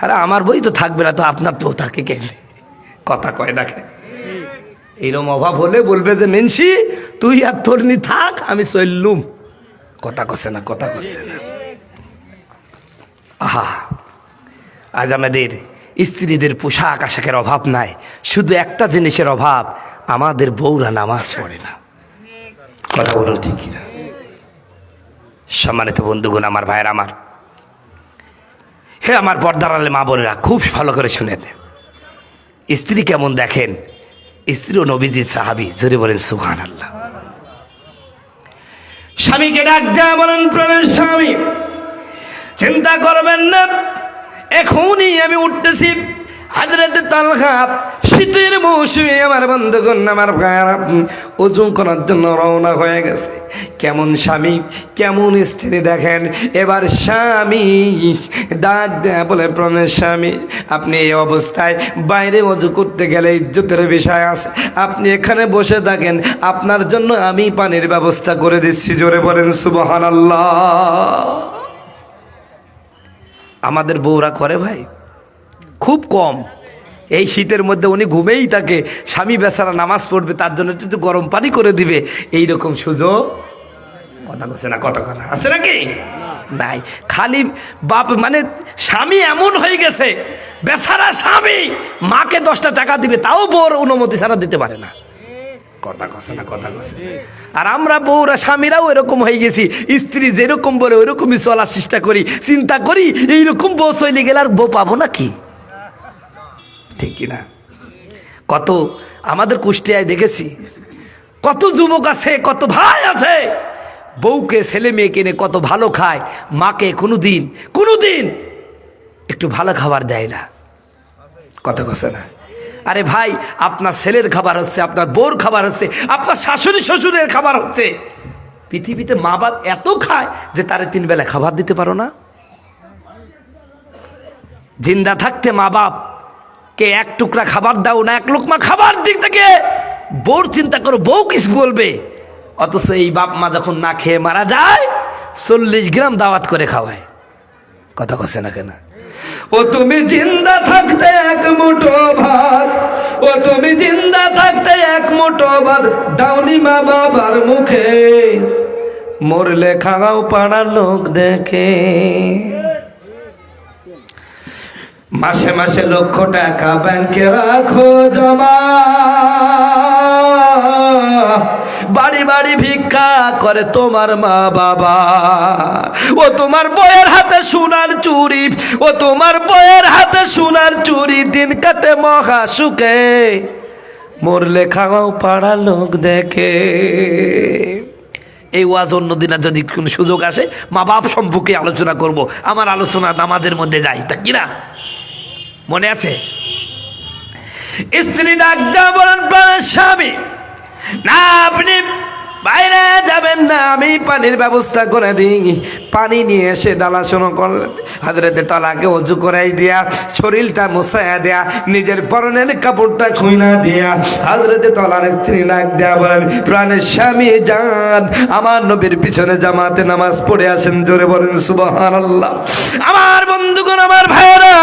আরে আমার বই তো থাকবে না, তো আপনার বউ থাকে কেমনে? কথা কয় না কেন? এইরকম অভাব হলে বলবে যে, মেনসি তুই আর তোর নি থাক, আমি চললুম। কথা কছে না, কথা কছে না। আহা, আজ আমাদের স্ত্রীদের পোশাক আশাকের অভাব নাই, শুধু একটা জিনিসের অভাব, আমাদের বউরা নামাজ পড়ে না। কথা বলুন ঠিক কিনা? সম্মানিত বন্ধুগণ, আমার ভাইয়ের, আমার, হে আমার পর্দার আড়ালে মা বোনেরা, খুব ভালো করে শুনেন। স্ত্রী কেমন দেখেন, স্ত্রীও নবীজির সাহাবী, জোরে বলেন সুবহানাল্লাহ। স্বামীকে ডাক দেয়া বলেন, প্রাণের স্বামী, চিন্তা করবেন না, এখনই আমি উঠতেছি। হযরত তালহা শীতের মৌসুমে, আমার বন্ধুগণ, আমার ভাইয়েরা, ওযু করার জন্য রওনা হয়ে গেছে। কেমন স্বামী, কেমন স্ত্রী দেখেন। এবার স্বামী ডাক দেয়া বলে, প্রাণের স্বামী, আপনি এই অবস্থায় বাইরে ওযু করতে গেলে ইজ্জতের বিষয় আছে, আপনি এখানে বসে থাকেন, আপনার জন্য আমি পানির ব্যবস্থা করে দিচ্ছি। জোরে বলেন সুবহানাল্লাহ। আমাদের বউরা করে ভাই, খুব কম। এই শীতের মধ্যে উনি ঘুমেই থাকে, স্বামী বেচারা নামাজ পড়বে, তার জন্য একটু গরম পানি করে দিবে, এইরকম সুযোগ কথা বলছে না, কথা কথা আছে নাকি? নাই। খালি বাপ, মানে স্বামী এমন হয়ে গেছে, বেচারা স্বামী মাকে 10টা টাকা দিবে, তাও বউর অনুমতি ছাড়া দিতে পারে না। কথা কছে না, কথা কছে। আর আমরা বউরা, স্বামীরাও এরকম হয়ে গেছি, স্ত্রী যেরকম বলে ওইরকমই চলার চেষ্টা করি, চিন্তা করি এইরকম বউ চলে গেলে আর বউ পাবো নাকি? ঠিক কিনা? কত আমাদের কুষ্টিয়ায় দেখেছি, কত যুবক আছে, কত ভাই আছে, বউকে ছেলে মেয়ে কিনে কত ভালো খায়, মাকে কোনোদিন একটু ভালো খাবার দেয় না। কথা কছে না। আরে ভাই, আপনার ছেলের খাবার হচ্ছে, আপনার বউর খাবার হচ্ছে, আপনার শাশুড়ি শ্বশুরের খাবার হচ্ছে। পৃথিবীতে মা বাপ এত খায় যে তারে 3 বেলা খাবার দিতে পারো না। জিন্দা থাকতে মা বাপ কে এক টুকরা খাবার দাও না, 1 লোকমা খাবার দিক থেকে বউর চিন্তা করো, বউ কিছু বলবে। অথচ এই বাপ মা যখন না খেয়ে মারা যায় 40 গ্রাম দাওয়াত করে খাওয়ায়। কথা কচ্ছে না কেন? ও তুমি জিন্দা থাকতে 1 মুঠো ভাত, ও তুমি জিন্দা থাকতে 1 মুঠো ভাত দাওনি মা বাবার মুখে, মরলে খাওয়াও পাড়ার লোক দেখে। মাসে মাসে লক্ষ টাকা ব্যাংকে রাখো জমা, বাড়ি বাড়ি ভিক্ষা করে তোমার মা বাবা। ও তোমার বউয়ের হাতে সোনার চুরি, ও তোমার বউয়ের হাতে সোনার চুরি, দিন কাটে মহা সুখে, মরলে খাওয়াও পাড়া লোক দেখে। এই ওয়াজ অন্যদিন যদি কোনো সুযোগ আসে মা বাপ সম্পর্কে আলোচনা করব। আমার আলোচনা নামাজের মধ্যে যাই, তা কিনা মনে আছে? স্ত্রী ডাক দেওয়া বলেন, প্রাণের স্বামী না আপনি বাইরে যাবেন না, আমি পানির ব্যবস্থা করে দিই। পানি নিয়ে এসে ডালা শোনো করলেন। হযরতে তালাকে ওযু করাই দিয়া, শরীরটা মুছায়া দেয়া, নিজের পরনের কাপড়টা খুইলা দিয়া হযরতে তালার স্ত্রী ডাক দেয়া বলেন, প্রাণের স্বামী যান, আমার নবীর পিছনে জামাতে নামাজ পড়ে আসেন। জোরে বলেন সুবহানাল্লাহ। আমার বন্ধুগণ, আমার ভাইরা,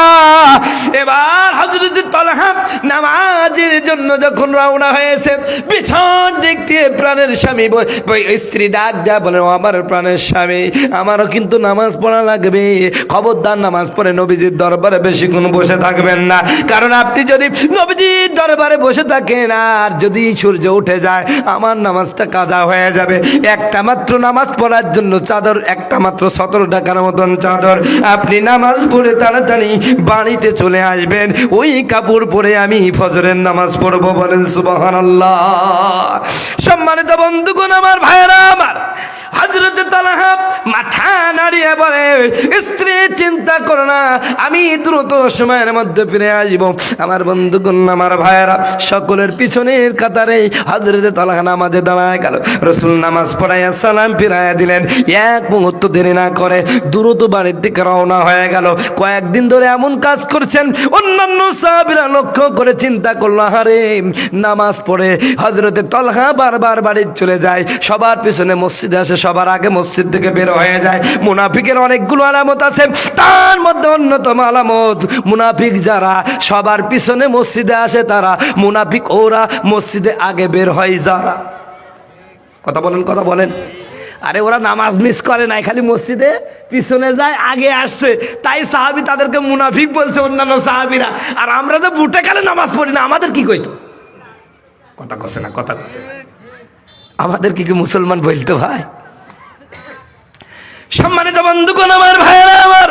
এবার হযরতে তালহা নামাজের জন্য যখন রওনা হয়েছে, পিছন দিক দিয়ে প্রাণের স্বামী স্ত্রী ডাক দেয়া বলেন, আমার প্রাণের স্বামী, আমারও কিন্তু নামাজ পড়া লাগবে। খবরদার নামাজ পড়ে নবীজির দরবারে বেশিক্ষণ বসে থাকবেন না, কারণ আপনি যদি নবীজির দরবারে বসে থাকেন আর যদি সূর্য উঠে যায় আমার নামাজটা কাজা হয়ে যাবে। একটা মাত্র নামাজ পড়ার জন্য চাদর, একটা মাত্র 17 টাকার মতন চাদর, আপনি নামাজ পড়ে তাড়াতাড়ি বাড়িতে চলে আসবেন, ওই কাপড় পরে আমি ফজরের নামাজ পড়বো। বলেন সুবহানাল্লাহ। সম্মানিত বন্ধুগণ, আমার ভাইরা, আমার হযরতে তালহা মাথা নাড়িয়ে বলে, স্ত্রী চিন্তা করো না, আমি দ্রুত সময়ের মধ্যে ফিরে আসব। আমার বন্ধুগণ, আমার ভাইরা, সকলের পিছনের কাতারে হযরতে তালহা নামাজে দাঁড়ায় গেল। রাসূল নামাজ পড়াইয়া সালাম ফিরাইয়া দিলেন। 1 মুহূর্ত দেরি না করে দ্রুত বাড়ির দিকে রওনা হয়ে গেল। কয়েকদিন ধরে এমন কাজ করছেন, অন্যান্য সাহাবীরা লক্ষ্য করে চিন্তা করলো, আরে নামাজ পড়ে হযরতে তালহা বারবার বাড়ি চলে যায়, সবার পিছনে মসজিদে আসে, সবার আগে মসজিদ থেকে বের হয়ে যায়। মুনাফিকের অনেকগুলো আলামত আছে, তার মধ্যে অন্যতম আলামত, মুনাফিক যারা সবার পিছনে মসজিদে আসে তারা মুনাফিক, ওরা মসজিদে আগে বের হয় যারা। কথা বলেন, কথা বলেন। আরে ওরা নামাজ মিস করে নাই, খালি মসজিদে পিছনে যায়, আগে আসছে, তাই সাহাবী তাদেরকে মুনাফিক বলছে, অন্যান্য সাহাবীরা। আর আমরা যে বুটে কালে নামাজ পড়ি না, আমাদের কি কইতো? কথা কছে না, কথা কছে, আমাদের কি মুসলমান বলতো? ভাই সম্মানিত বন্ধুগণ, আমার ভাইরা, আমার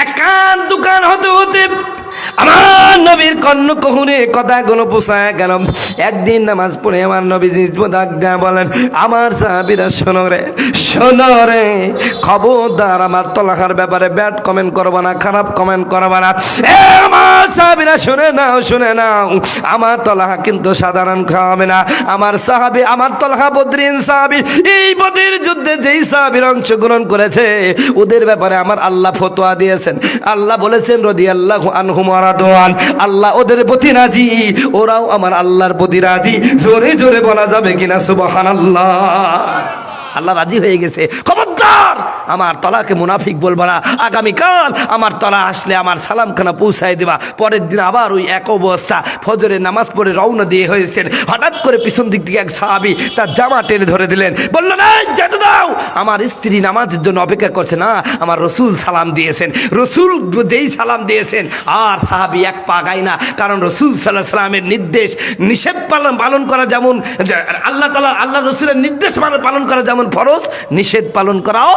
একান দোকান হতে হতে আমার নবীর কর্ণ কহুনে কথাগুলো পোষায় গেল। একদিন নামাজ পড়ে আমার নবীজি ডাক দেয়া বলেন, আমার সাহাবীরা শোনো রে, শোনো রে, খবরদার আমার তালহার ব্যাপারে ব্যাড কমেন্ট করবা না, খারাপ কমেন্ট করবা না। আমার সাহাবীরা শুনে নাও, শুনে নাও, আমার তালহা কিন্তু সাধারণ খাওয়াবে না। আমার সাহাবী, আমার তালহা বদরিন সাহাবী, এই বদর যুদ্ধে যেই সাহাবীরা অংশগ্রহণ করেছে ওদের ব্যাপারে আমার আল্লাহ ফতোয়া দিয়েছেন। আল্লাহ বলেছেন, রাদিয়াল্লাহু আনহুম ওয়া রাদওয়ান, আল্লাহ ওদের প্রতি রাজি, ওরাও আমার আল্লাহর প্রতি রাজি। জোরে জোরে বলা যাবে কিনা সুবহানাল্লাহ? আল্লাহ রাজি হয়ে গেছে। খবরদার আমার তলাকে মুনাফিক বলবা না। আগামীকাল আমার তলা আসলে আমার সালামখানা পৌঁছায় দেবা। পরের দিন আবার ওই এক অবস্থা, ফজরের নামাজ পড়ে রওনা দিয়ে হয়েছেন, হঠাৎ করে পিছন দিক থেকে এক সাহাবী তার জামা টেনে ধরে দিলেন, বলল, না যেতে দাও, আমার স্ত্রী নামাজের জন্য অপেক্ষা করছে। না, আমার রসুল সালাম দিয়েছেন। রসুল যেই সালাম দিয়েছেন আর সাহাবী এক পা গায় না, কারণ রসুল সাল্লাল্লাহু আলাইহি সাল্লামের নির্দেশ, নিষেধ পালন করা যেমন আল্লাহ তাআলা, আল্লাহ রসুলের নির্দেশ পালন করা যেমন ফরজ, নিষেধ পালন করাও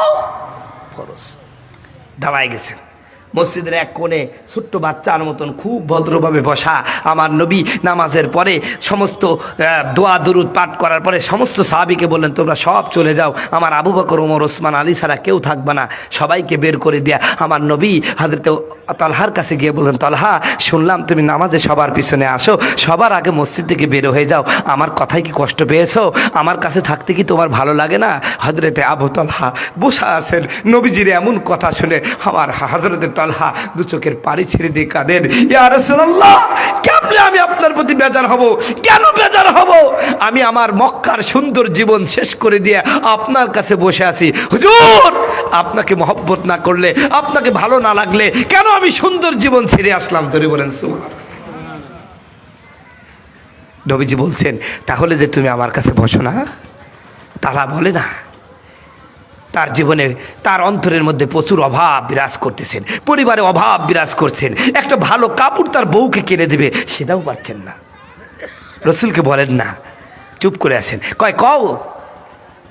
ফরজ। দাঁড়ায় গেছেন। মসজিদের এক কোণে ছোট্ট বাচ্চার মতন খুব ভদ্রভাবে বসা আমার নবী নামাজের পরে সমস্ত দোয়া দুরুদ পাঠ করার পরে সমস্ত সাহাবীকে বললেন, তোমরা সব চলে যাও, আমার আবু বকর, ওমর, ওসমান, আলী ছাড়া কেউ থাকবে না। সবাইকে বের করে দেয়া আমার নবী হযরত তালহার কাছে গিয়ে বললেন, তালহা, শুনলাম তুমি নামাজে সবার পিছনে আসো, সবার আগে মসজিদ থেকে বের হয়ে যাও, আমার কথায় কি কষ্ট পেয়েছো? আমার কাছে থাকতে কি তোমার ভালো লাগে না? হযরতে আবু তালহা বসা আছেন। নবীজির এমন কথা শুনে আমার হযরতে তালহা দু চোখের পানি ছেড়ে দিয়ে কাঁদেন, ইয়া রাসূলুল্লাহ, কেমনে আমি আপনার প্রতি বেজার হব? কেন বেজার হব? আমি আমার মক্কার সুন্দর জীবন শেষ করে দিয়ে আপনার কাছে বসে আছি। হুজুর, আপনাকে মহব্বত না করলে, আপনাকে ভালো না লাগলে কেন আমি সুন্দর জীবন ছেড়ে আসলাম? ধরে বলেন সুবহান। নবীজি বলছেন, তাহলে যে তুমি আমার কাছে বসো না? তারা বলে না, তার জীবনে তার অন্তরের মধ্যে প্রচুর অভাব বিরাজ করতেছেন, পরিবারে অভাব বিরাজ করছেন, একটা ভালো কাপড় তার বউকে কিনে দেবে সেটাও পারছেন না। রসুলকে বলেন না, চুপ করে আছেন। কও।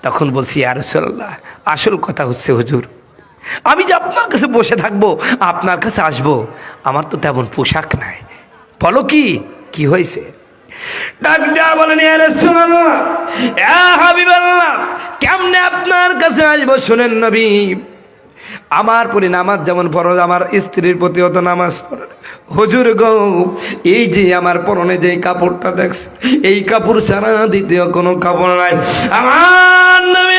তখন বলছি, ইয়া রাসূলুল্লাহ, আসল কথা হচ্ছে হুজুর, আমি যে আপনার কাছে বসে থাকবো, আপনার কাছে আসবো, আমার তো তেমন পোশাক নাই। বলো কি হয়েছে? ডাক দেয়া বলেন, ইয়া রাসূলুল্লাহ, ইয়া হাবিবাল্লাহ, কেমনে আপনার কাছে আসবো? শুনেন নবী, আমার প্রতি নামাজ যেমন ফরজ, আমার স্ত্রীর প্রতি অত নামাজ ফরজ। হুজুর গো, এই যে আমার পরনে যে কাপড়টা দেখছে, এই কাপড় ছাড়া দ্বিতীয় কোনো কাপড় নাই। আমার নবী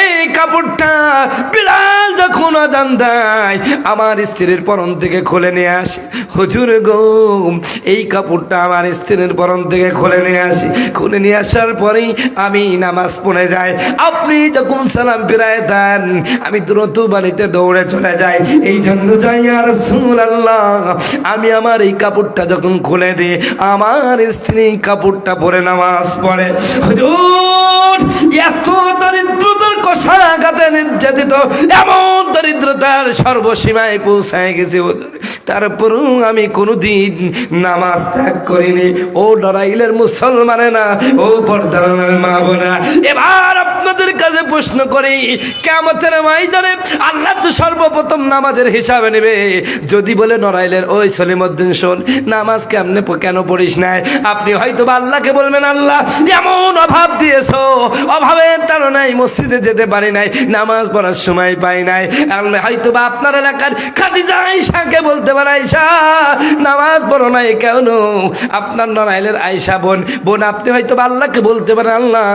এই কাপড়টা বিলাল যখন আযান দেয় আমার স্ত্রীর পরন থেকে খুলে নিয়ে আসে। হুজুর গো, এই কাপড়টা আমার স্ত্রীর পরন থেকে খুলে নিয়ে আসি, খুলে নিয়ে আসার পরেই আমি নামাজ পড়ে যাই। আপনি যখন সালাম ফিরায় দেন আমি দ্রুত বাড়িতে দৌড়ে চলে যাই। এই জন্য যাই, ইয়া রাসূলুল্লাহ, আমি আমার এই কাপড়টা যখন খুলে দিই আমার স্ত্রী কাপড়টা পরে নামাজ পড়ে। হুজুর, এত দরিদ্রতার কষাঘাতে নির্যাতিত, এমন দরিদ্রতার সর্বসীমায় পৌঁছায় গেছে হুজুর, তারপরেও আমি কোনোদিন নামাজ ত্যাগ করিনি। ও নড়াইলের মুসলমানেরা, ও পর্দার মা বোনেরা, এবার আপনাদের কাছে প্রশ্ন করি, কিয়ামতের ময়দানে আল্লাহ তো সর্বপ্রথম নামাজের হিসাবে নেবে। যদি বলে নড়াইলের ওই সলিমউদ্দিন, শোন, নামাজ কেন পড়িস নাই? আপনি হয়তো আল্লাহকে বলবেন, আল্লাহ এমন অভাব দিয়েছো, অভাবের তাড়নায় মসজিদে যেতে পারি নাই, নামাজ পড়ার সময় পাই নাই। হয়তো বা আপনার এলাকার খাদিজা আয়েশাকে বলতে পারে, আয়েশা নামাজ পড়ো নাই কেন? আপনার নড়াইলের আয়েশা বোন আপনি হয়তো আল্লাহকে বলতে পারেন, আল্লাহ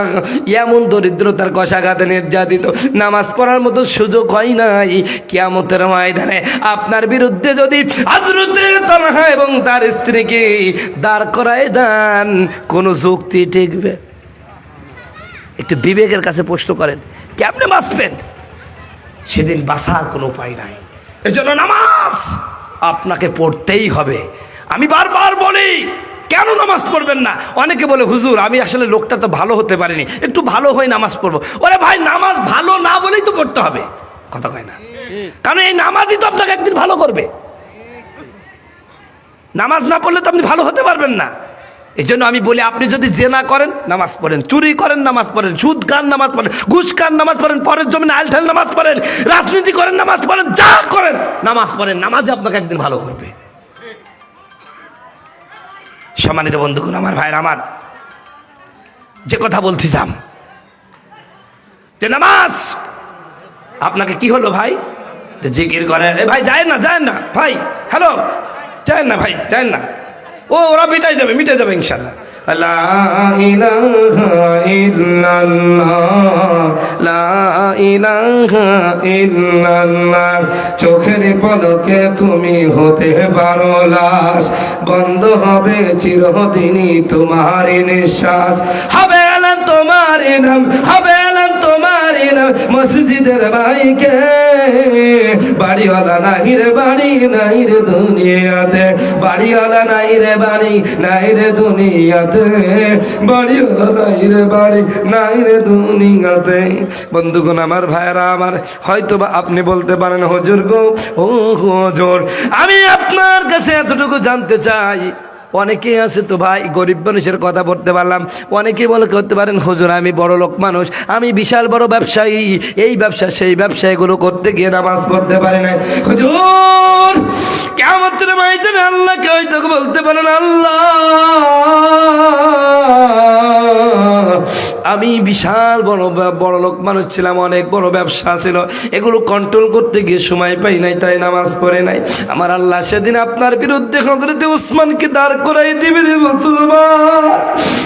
এমন দরিদ্রতার কষাঘাতে নির্যাতিত, নামাজ পড়ার মতো সুযোগ হয় নাই। কিয়ামতের ময়দানে আপনার বিরুদ্ধে যদি হযরতে তালহা এবং তার স্ত্রীকে দাঁড় করায় দেন, কোন যুক্তি টিকবে? একটু বিবেকের কাছে প্রশ্ন করেন, কেমনে বাঁচবেন? সেদিন বাঁচার কোনো উপায় নাই। এর জন্য নামাজ আপনাকে পড়তেই হবে। আমি বারবার বলি, কেন নামাজ পড়বেন না? অনেকে বলে, হুজুর আমি আসলে লোকটা তো ভালো হতে পারিনি, একটু ভালো হয়ে নামাজ পড়বো। ওরে ভাই, নামাজ ভালো না বলেই তো পড়তে হবে, কথা কয় না? কারণ এই নামাজই তো আপনাকে একদিন ভালো করবে। নামাজ না পড়লে তো আপনি ভালো হতে পারবেন না। এই জন্য আমি বলি, আপনি যদি জেনা করেন নামাজ পড়েন, চুরি করেন নামাজ পড়েন, সুদ খান নামাজ পড়েন, ঘুষ খান নামাজ পড়েন, পরের জমিনে আইল ঠাল নামাজ পড়েন, রাজনীতি করেন নামাজ পড়েন, যা করেন নামাজ পড়েন, নামাজই আপনাকে একদিন ভালো করবে। সম্মানিত বন্ধুগণ, আমার ভাইরা, আমার যে কথা বলছিলাম যে নামাজ আপনাকে কি হলো ভাই? জিকির করেন। এ ভাই যায় না ভাই, হ্যালো, যায় না ভাই, যায় না, ওরা মিটে যাবে ইনশাল্লাহ। লা ইলাহা ইল্লাল্লাহ, লা ইলাহা ইল্লাল্লাহ। চোখের পলকে তুমি হতে পারো লাশ, বন্ধ হবে চিরদিনই তোমার নিঃশ্বাস। হবে না তোমার নাম, হবে না তোমার নাম মসজিদের বাইকে, বাড়িওয়ালা নাই রে বাড়ি, নাই রে দুনিয়াতে, বাড়িওয়ালা নাই রে বাড়ি, নাই রে দুনিয়াতে, বাড়িওয়ালা নাই রে বাড়ি, নাই রে দুনিয়াতে। বন্ধুগণ, আমার ভাইরা, আমার হয়তো বা আপনি বলতে পারেন, হুজুর গো, ও হুজুর, আমি আপনার কাছে এতটুকু জানতে চাই, অনেকেই আছে তো ভাই গরিব মানুষের কথা বলতে পারলাম, অনেকেই বলে করতে পারেন হুজুর আমি বড় লোক মানুষ, আমি বিশাল বড় ব্যবসায়ী, এই ব্যবসা সেই ব্যবসা এগুলো করতে গিয়ে নামাজ পড়তে পারি না। হুজুর কিয়ামতের ময়দানে আল্লাহকে হয়তো বলতে পারেন আল্লাহ আমি বিশাল বড় লোক মানুষ ছিলাম, অনেক বড় ব্যবসা ছিল, এগুলো কন্ট্রোল করতে গিয়ে সময় পাই নাই, তাই নামাজ পড়ে নাই। আমার আল্লাহ সেদিন আপনার বিরুদ্ধে হযরতে উসমানকে দাঁড় করাই দিবে রে মুসলমান।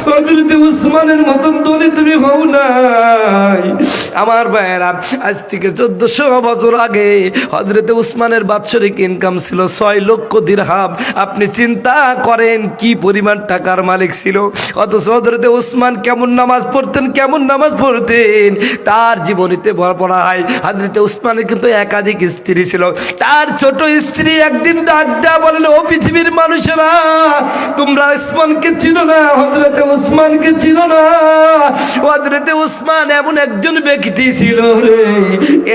হযরতে উসমানের মতন ধনী তুমি হও নাই। আমার ভাইয়েরা আজ থেকে 1400 বছর আগে হযরতে উসমানের বাৎসরিক ইনকাম ছিল 6 লক্ষ দিরহাম। আপনি চিন্তা করেন কি পরিমাণ টাকার মালিক ছিল। অথচ হযরতে উসমান কেমন নামাজ পড়তেন, কেমন নামাজ পড়তেন তার জীবনীতে পড়া হয়। হযরতে উসমানের কিন্তু একাধিক স্ত্রী ছিল। তার ছোট স্ত্রী একদিন ডাক দেয়া বলেন, ও পৃথিবীর মানুষেরা তোমরা উসমানকে চিনো না, হযরতে উসমানকে চিনো না। হযরতে উসমান এমন একজন ব্যক্তি ছিল রে,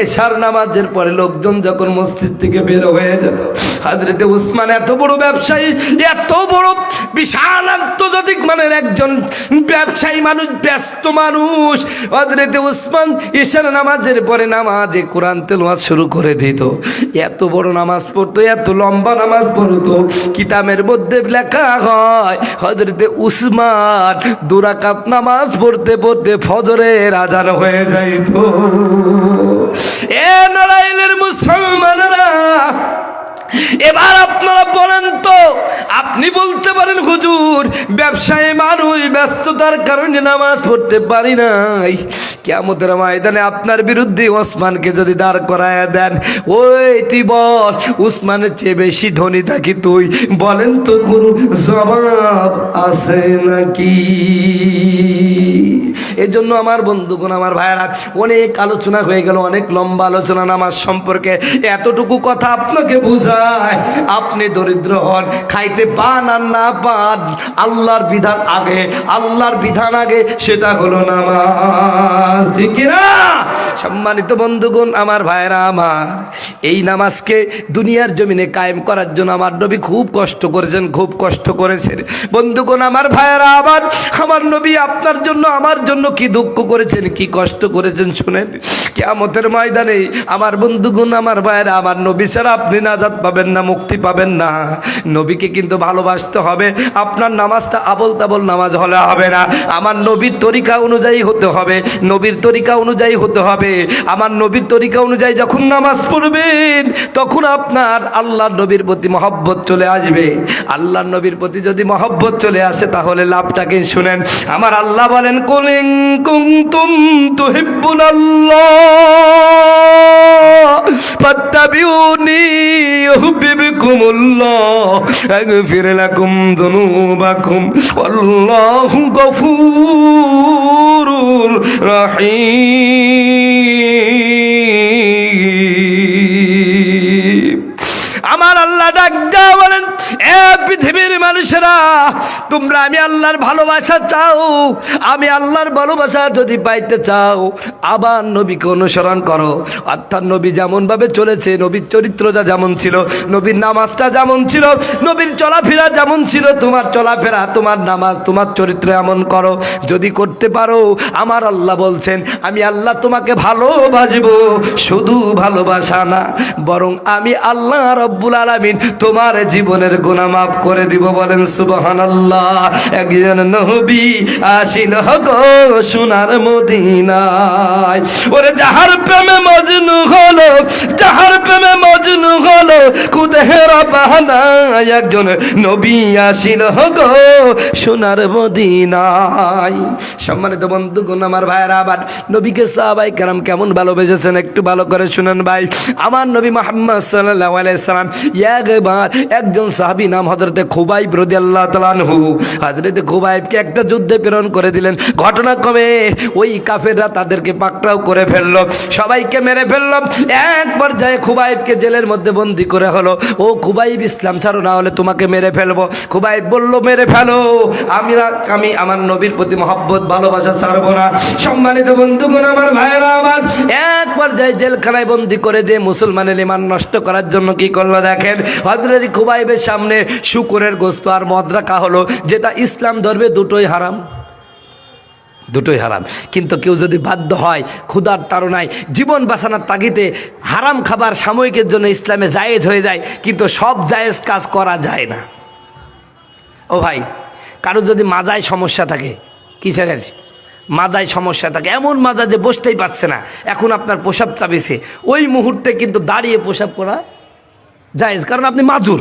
এশার নামাজের পরে লোকজন যখন মসজিদ থেকে বের হয়ে যেত, হযরতে উসমান এত বড় ব্যবসায়ী, এত বড় বিশাল আন্তর্জাতিক মানের একজন ব্যবসায়ী মানুষ, ব্যস্ত মানুষ, হযরতে উসমান এশার নামাজের পরে নামাজে কোরআন তেলাওয়াত শুরু করে দিত। এত বড় নামাজ পড়তো, এত লম্বা নামাজ পড়তো, কিতাবের মধ্যে লেখা হয় হযরতে উসমান 2 রাকাত নামাজ পড়তে পড়তে ফজরের আজান হয়ে যাইত। এ নারায়ণের মুসলমানেরা, এবার আপনারা বলেন তো, আপনি বলতে পারেন হুজুর ব্যবসায়ী মানুষ ব্যস্ততার কারণে নামাজ পড়তে পারি নাই। কিয়ামতের ময়দানে আপনার বিরুদ্ধে ওসমানকে যদি দাঁড় করায় দেন, ওই তুই বল উসমানের চেয়ে বেশি ধনী থাকি তুই, বলেন তো কোনো জবাব আছে নাকি? এই জন্য আমার বন্ধুগণ, আমার ভাইয়েরা, অনেক আলোচনা হয়ে গেল, অনেক লম্বা আলোচনা নামাজ সম্পর্কে। এতটুকু কথা আপনাকে বুঝায়, আপনি দরিদ্র হন, খাইতে পান আর না পান, আল্লাহর বিধান আগে, আল্লাহর বিধান আগে, সেটা হলো নামাজ, ঠিক না? সম্মানিত বন্ধুগণ, আমার ভাইয়েরা আমার, এই নামাজকে দুনিয়ার জমিনে কায়েম করার জন্য আমার নবী খুব কষ্ট করেছেন, খুব কষ্ট করেছেন। বন্ধুগণ, আমার ভাইয়েরা আমার নবী আপনার জন্য আমার জন্য কি দুঃখ করেছেন, কি কষ্ট করেছেন শুনেন। কিয়ামতের ময়দানে আমার বন্ধুগণ, আমার ভাইয়েরা আমার, নবী ছাড়া আপনি নাজাত পাবেন না, মুক্তি পাবেন না। নবীকে কিন্তু ভালোবাসতে হবে। আপনার নামাজটা আবল তাবল নামাজ হলে হবে না, আমার নবীর তরিকা অনুযায়ী হতে হবে, নবীর তরিকা অনুযায়ী হতে হবে। আমার নবীর তরিকা অনুযায়ী যখন নামাজ পড়বেন, তখন আপনার আল্লাহর নবীর প্রতি মহব্বত চলে আসবে। আল্লাহর নবীর প্রতি যদি মহব্বত চলে আসে, তাহলে লাভটাকে শুনেন। আমার আল্লাহ বলেন, কুল ইন কুনতুম তুহিব্বুনাল্লাহ ফাত্তাবিউনি ইউহিব্বুকুমুল্লাহ আগফির লাকুম যুনুবাকুম ওয়াল্লাহু গফুরুর রহিম। আমার আল্লাহ ডাক দেয়া বলেন, এ পৃথিবীর মানুষেরা, তোমরা আমি আল্লাহর ভালোবাসা চাও, আমি আল্লাহর ভালোবাসা যদি পাইতে চাও, আবার নবীকে অনুসরণ করো। অর্থাৎ নবী যেমন ভাবে চলেছে, নবীর চরিত্রটা যেমন ছিল, নবীর নামাজটা যেমন ছিল, নবীর চলাফেরা যেমন ছিল, তোমার চলাফেরা, তোমার নামাজ, তোমার চরিত্র এমন করো। যদি করতে পারো, আমার আল্লাহ বলছেন, আমি আল্লাহ তোমাকে ভালোবাসবো। শুধু ভালোবাসা না, বরং আমি আল্লাহ রব্বুল আলামিন তোমার জীবনের গুনাহ মাফ করে দিব। বলেন সুবহানাল্লাহ। একজন নবী আসিল গো সোনার মদিনায়, ওরে যাহার প্রেমে মজনু হলো, যাহার প্রেমে মজনু হলো খুদেরা বাহানায়, একজন নবী আসিল গো সোনার মদিনায়। সম্মানিত বন্ধুগণ, আমার ভাইয়েরা, আবার নবীকে সাহাবায়ে কেরাম কেমন ভালোবেসেছেন একটু ভালো করে শুনেন ভাই। আমার নবী মুহাম্মদ সাল্লাল্লাহু আলাইহি সাল্লাম একবার একজন সাহাবী নাম হযরতে খুবাইব রাদিয়াল্লাহু তাআলা আনহু, হযরতে খুবাইবকে একটা যুদ্ধে প্রেরণ করে দিলেন। ঘটনাক্রমে ওই কাফেররা তাদেরকে পাকড়াও করে ফেললো, সবাইকে মেরে ফেললো। এক পর্যায়ে খুবাইবকে জেলের মধ্যে বন্দী করে হলো, ও খুবাইব ইসলাম ছাড়ো, না হলে তোমাকে মেরে ফেলবো। খুবাইব বলল, মেরে ফেলো, আমি আমার নবীর প্রতি মহব্বত ভালোবাসা ছাড়বো না। সম্মানিত বন্ধুগণ, আমার ভাইয়েরা আমার, এক পর্যায়ে জেলখানায় বন্দী করে দিয়ে মুসলমানের ঈমান নষ্ট করার জন্য কি করলো দেখেন, হযরত খুবাইবের সামনে শুকরের গোস্ত আর মদ রাখা হলো, যেটা ইসলাম ধর্মে দুটোই হারাম, দুটোই হারাম। কিন্তু কেউ যদি বাধ্য হয় ক্ষুধার তাড়নায় জীবন বাঁচানোর তাগিদে হারাম খাবার সাময়িকের জন্য ইসলামে জায়েজ হয়ে যায়, কিন্তু সব জায়েজ কাজ করা যায় না। ও ভাই, কারো যদি মাজায় সমস্যা থাকে, কিসের মাজায় সমস্যা থাকে, এমন মাজা যে বসতেই পারছে না, এখন আপনার প্রসাব চাপিছে, ওই মুহূর্তে কিন্তু দাঁড়িয়ে প্রসাব করা জায়েজ, কারণ আপনি মাজুর।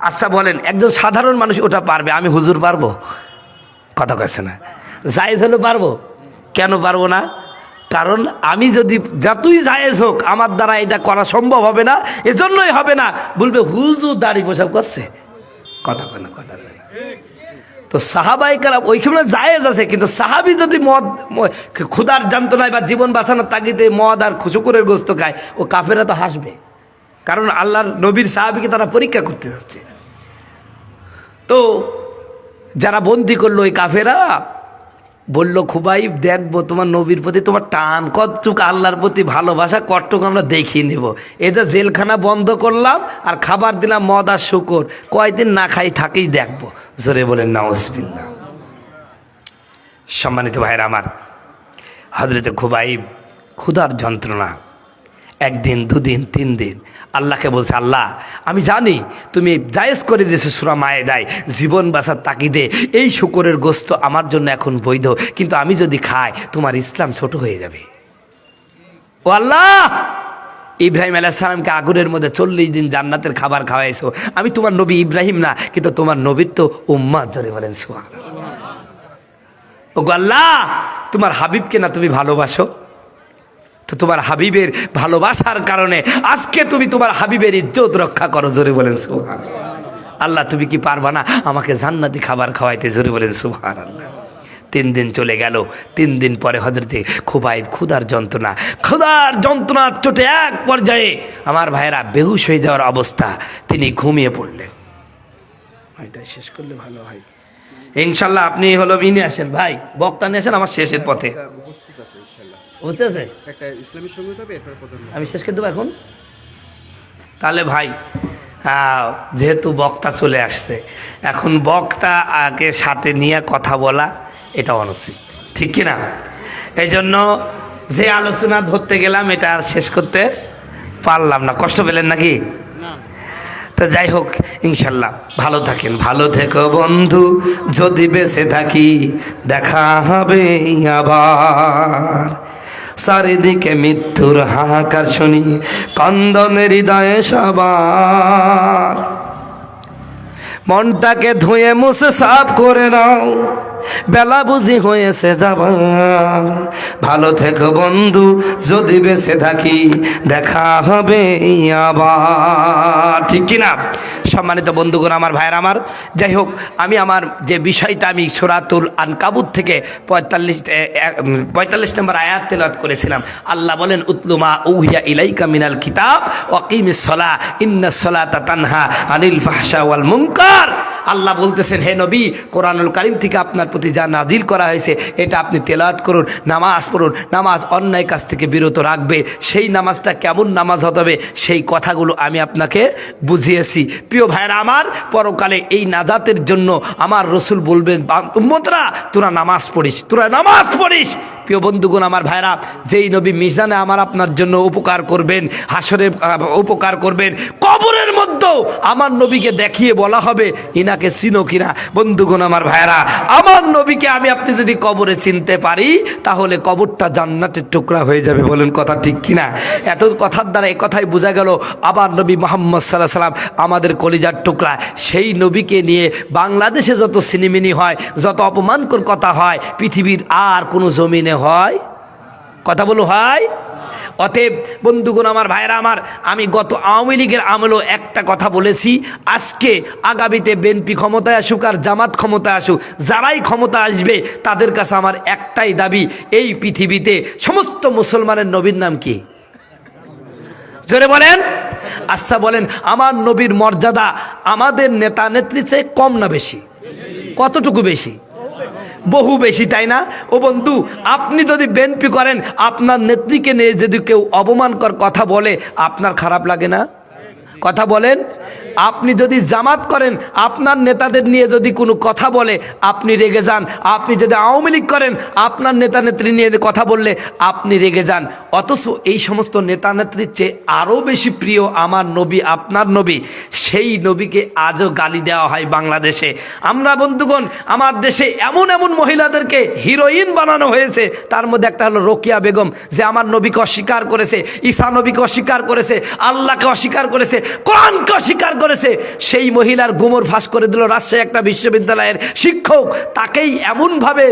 আচ্ছা বলেন, একজন সাধারণ মানুষ ওটা পারবে, আমি হুজুর পারবো? কথা কইছে না। জায়েজ হলে পারবো, কেন পারবো না? কারণ আমি যদি যতই জায়েজ হোক, আমার দ্বারা এটা করা সম্ভব হবে না, এজন্যই হবে না, বলবে হুজুর দাড়ি প্রসাব করছে। কথা কয় না, কথা কয় না। তো সাহাবাই কারাম ওইখানে জায়েজ আছে, কিন্তু সাহাবি যদি মদ ক্ষুধার যন্ত্রণায় বা জীবন বাঁচানোর তাগিদে মদ আর শুকরের গোস্ত খায়, ও কাফেরা তো হাসবে, কারণ আল্লাহর নবীর সাহাবিকে তারা পরীক্ষা করতে যাচ্ছে। তো যারা বন্দি করলো ওই কাফেরা বলল, খুবাইব দেখবো তোমার নবীর প্রতি তোমার টান কতটুক, আল্লাহর প্রতি ভালোবাসা কতটুক আমরা দেখিয়ে নেব। এই যে জেলখানা বন্ধ করলাম আর খাবার দিলাম মদ আর শুকর, কয়দিন না খাই থাকেই দেখবো। জোরে বলেন নাউজুবিল্লাহ। সম্মানিত ভাইরা আমার, হযরতে খুবাইব ক্ষুধার যন্ত্রণা, একদিন দুদিন তিন দিন আল্লাহকে বলছে, আল্লাহ আমি জানি তুমি জায়েজ করে দিয়েছো সূরা মায়েদায়, জীবন বাঁচার তাগিদে এই শুকরের গোস্ত আমার জন্য এখন বৈধ, কিন্তু আমি যদি খাই তোমার ইসলাম ছোট হয়ে যাবে। ও আল্লাহ, ইব্রাহিম আলাইহিস সালামকে আগুনের মধ্যে 40 দিন জান্নাতের খাবার খাওয়াইছো, আমি তোমার নবী ইব্রাহিম না, কিন্তু তোমার নবীর তো উম্মাত। জোরে বলেন সুবহানাল্লাহ। ও আল্লাহ, তোমার হাবিবকে না তুমি ভালোবাসো, তো তোমার হাবিবের ভালোবাসার কারণে আজকে তুমি তোমার হাবিবের ইজ্জত রক্ষা করো। জোরে বলেন সুবহানাল্লাহ। আল্লাহ তুমি কি পারবা না আমাকে জান্নাতি খাবার খাওয়াইতে? জোরে বলেন সুবহানাল্লাহ। 3 দিন চলে গেল। 3 দিন পরে হযরতে খুবাইব ক্ষুধার যন্ত্রণার চোটে এক পর্যায়ে আমার ভাইরা বেহুশ হয়ে যাওয়ার অবস্থা, তিনি ঘুমিয়ে পড়লেন। এটা শেষ করলে ভালো হয় ইনশাল্লাহ। আপনি হলো নিয়ে আসেন ভাই, বক্তা নিয়ে আসেন, আমার শেষের পথে। বুঝতে আছে, আমি শেষ করে দেবো এখন। তাহলে ভাই, যেহেতু বক্তা চলে আসছে, এখন বক্তা আগে সাথে নিয়ে কথা বলা এটা অনুচিত, ঠিক কিনা? এই জন্য যে আলোচনা ধরতে গেলাম এটা আর শেষ করতে পারলাম না। কষ্ট পেলেন নাকি? তো যাই হোক, ইনশাল্লাহ ভালো থাকেন, ভালো থেকো বন্ধু, যদি বেঁচে থাকি দেখা হবে আবার। চারিদিকে মৃত্যুর হাহাকার শুনি, কন্দনের হৃদয়ে সবার। মনটাকে ধুয়ে মুছে সাফ করে নাও, বেলা বুঝি হয়েছে যাবার। ভালো থেকো বন্ধু, যদি বেঁচে থাকি দেখা হবে আবার, ঠিক কিনা? সম্মানিত বন্ধুগণ, আমার ভাইয়ের আমার, যাই হোক, আমি আমার যে বিষয়টা আমি সূরাতুল আনকাবুত থেকে 45 নম্বর আয়াত তেলাওয়াত করেছিলাম। আল্লাহ বলেন, উতলু মা উহিয়া ইলাইকা মিনাল কিতাব ওয়া কিমিস সালাহ ইন্নাস সালাতা তানহা আনিল ফাহশা ওয়াল মুনকার। আল্লাহ বলতেছেন, হে নবী, কোরআনুল কারীম থেকে আপনার প্রতি যা নাজিল করা হয়েছে এটা আপনি তেলাওয়াত করুন, নামাজ পড়ুন। নামাজ অন্যায় কাজ থেকে বিরত রাখবে, সেই নামাজটা কেমন নামাজ হবে সেই কথাগুলো আমি আপনাকে বুঝিয়েছি। প্রিয় ভাইরা আমার, পরকালে এই নাজাতের জন্য আমার রসুল বলবেন, উম্মতরা তোরা নামাজ পড়িস, তোরা নামাজ পড়িস। প্রিয় বন্ধুগণ, আমার ভাইরা, যেই নবী মিজানে আমার আপনার জন্য উপকার করবেন, হাসরে উপকার করবেন, কবরের মধ্যেও আমার নবীকে দেখিয়ে বলা হবে ইনাকে চিনো কিনা। বন্ধুগণ, আমার ভাইরা, আমার নবীকে আমি আপনি যদি কবরে চিনতে পারি, তাহলে কবরটা জান্নাতের টুকরা হয়ে যাবে। বলেন কথা ঠিক কিনা? এত কথার দ্বারা এই কথাই বোঝা গেল আমার নবী মুহাম্মদ সাল্লাল্লাহু আলাইহি ওয়াসাল্লাম আমাদের কলিজার টুকরা। সেই নবীকে নিয়ে বাংলাদেশে যত সিনেমিনি হয়, যত অপমানকর কথা হয়, পৃথিবীর আর কোনো জমিনে হয়? কথা বলো, হয়? অতএব বন্ধুগণ, আমার ভাইরা আমার, আমি গত আওয়ামী লীগের আমলেও একটা কথা বলেছি, আজকে আগামীতে বিএনপি ক্ষমতায় আসুক আর জামাত ক্ষমতায় আসুক, যারাই ক্ষমতা আসবে তাদের কাছে আমার একটাই দাবি, এই পৃথিবীতে সমস্ত মুসলমানের নবীর নাম কি? জোরে বলেন। আচ্ছা বলেন, আমার নবীর মর্যাদা আমাদের নেতা নেত্রীর চেয়ে কম না বেশি? কতটুকু বেশি? বহু বেশি, তাই না? ও বন্ধু, আপনি যদি বিএনপি করেন, আপনার নেত্রীকে নিয়ে যদি কেউ অপমানকর কথা বলে, আপনার খারাপ লাগে না? কথা বলেন। আপনি যদি জামাত করেন, আপনার নেতাদের নিয়ে যদি কোনো কথা বলে আপনি রেগে যান। আপনি যদি আওয়ামী লীগ করেন, আপনার নেতা নেত্রী নিয়ে কথা বললে আপনি রেগে যান। অথচ এই সমস্ত নেতা নেত্রীর চেয়ে আরও বেশি প্রিয় আমার নবী, আপনার নবী। সেই নবীকে আজও গালি দেওয়া হয় বাংলাদেশে। আমরা বন্ধুগণ, আমার দেশে এমন এমন মহিলাদেরকে হিরোইন বানানো হয়েছে। তার মধ্যে একটা হলো রোকিয়া বেগম, যে আমার নবীকে অস্বীকার করেছে, ঈসা নবীকে অস্বীকার করেছে, আল্লাহকে অস্বীকার করেছে, কোরআনকে অস্বীকার করেছে। সেই মহিলার গোমর ফাঁস করে দিল রাজশাহী একটা বিশ্ববিদ্যালয়ের শিক্ষক। তাকেই এমনভাবে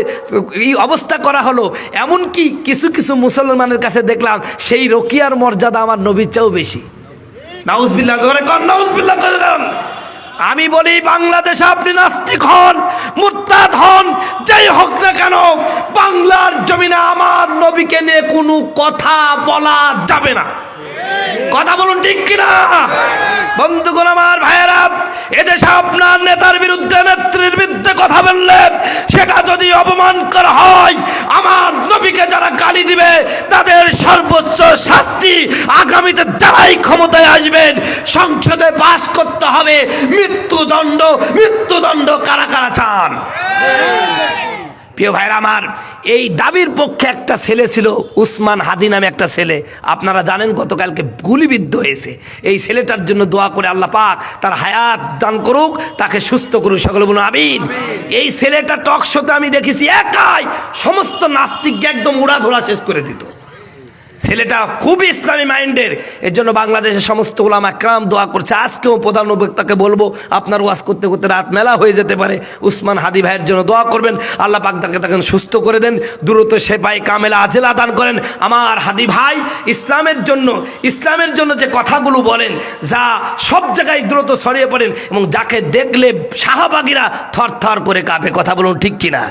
এই অবস্থা করা হলো। এমনকি কিছু কিছু মুসলমানের কাছে দেখলাম সেই রোকিয়ার মর্যাদা আমার নবীর চেয়েও বেশি। নাউজুবিল্লাহ করে কর, নাউজুবিল্লাহ করে কর। আমি বলি, বাংলাদেশে আপনি নাস্তিক হন, মুরতাদ হন, যাই হোক না কেন, বাংলার জমিনে আমার নবীকে নিয়ে কোনো কথা বলা যাবে না। কথা বলুন ঠিক কিনা বন্ধুগণ, আমার ভাইয়েরা? এদেশে আপনার নেতার বিরুদ্ধে, নেত্রীর বিরুদ্ধে কথা বললে সেটা যদি অপমান করা হয়, আমার নবীকে যারা গালি দিবে তাদের সর্বোচ্চ শাস্তি আগামীতে যারাই ক্ষমতায় আসবেন সংসদে পাস করতে হবে মৃত্যুদণ্ড। মৃত্যুদণ্ড কারা কারা চান? প্রিয় ভাইরা আমার, এই দাবির পক্ষে একটা ছেলে ছিল, উসমান হাদি নামে একটা ছেলে। আপনারা জানেন গতকালকে গুলিবিদ্ধ হয়েছে। এই ছেলেটার জন্য দোয়া করে আল্লাহ পাক তার হায়াত দান করুক, তাকে সুস্থ করুক, সকলে বলুন আমিন। এই ছেলেটা টক শোতে আমি দেখেছি একাই সমস্ত নাস্তিককে একদম উড়াধুরা শেষ করে দিত। ছেলেটা খুবই ইসলামী মাইন্ডের। এর জন্য বাংলাদেশের সমস্ত উলামা একরাম দোয়া করছে। আজকেও প্রধান বক্তাকে বলবো, আপনার ওয়াজ করতে করতে রাত মেলা হয়ে যেতে পারে, উসমান হাদি ভাইয়ের জন্য দোয়া করবেন। আল্লাহ পাক তাকে সুস্থ করে দেন, দ্রুত সেপাই কামেলা আজেলা দান করেন। আমার হাদি ভাই ইসলামের জন্য যে কথাগুলো বলেন, যা সব জায়গায় দ্রুত ছড়িয়ে পড়েন, এবং যাকে দেখলে শাহবাগীরা থর থর করে কাঁপে। কথা বলুন ঠিক কিনা?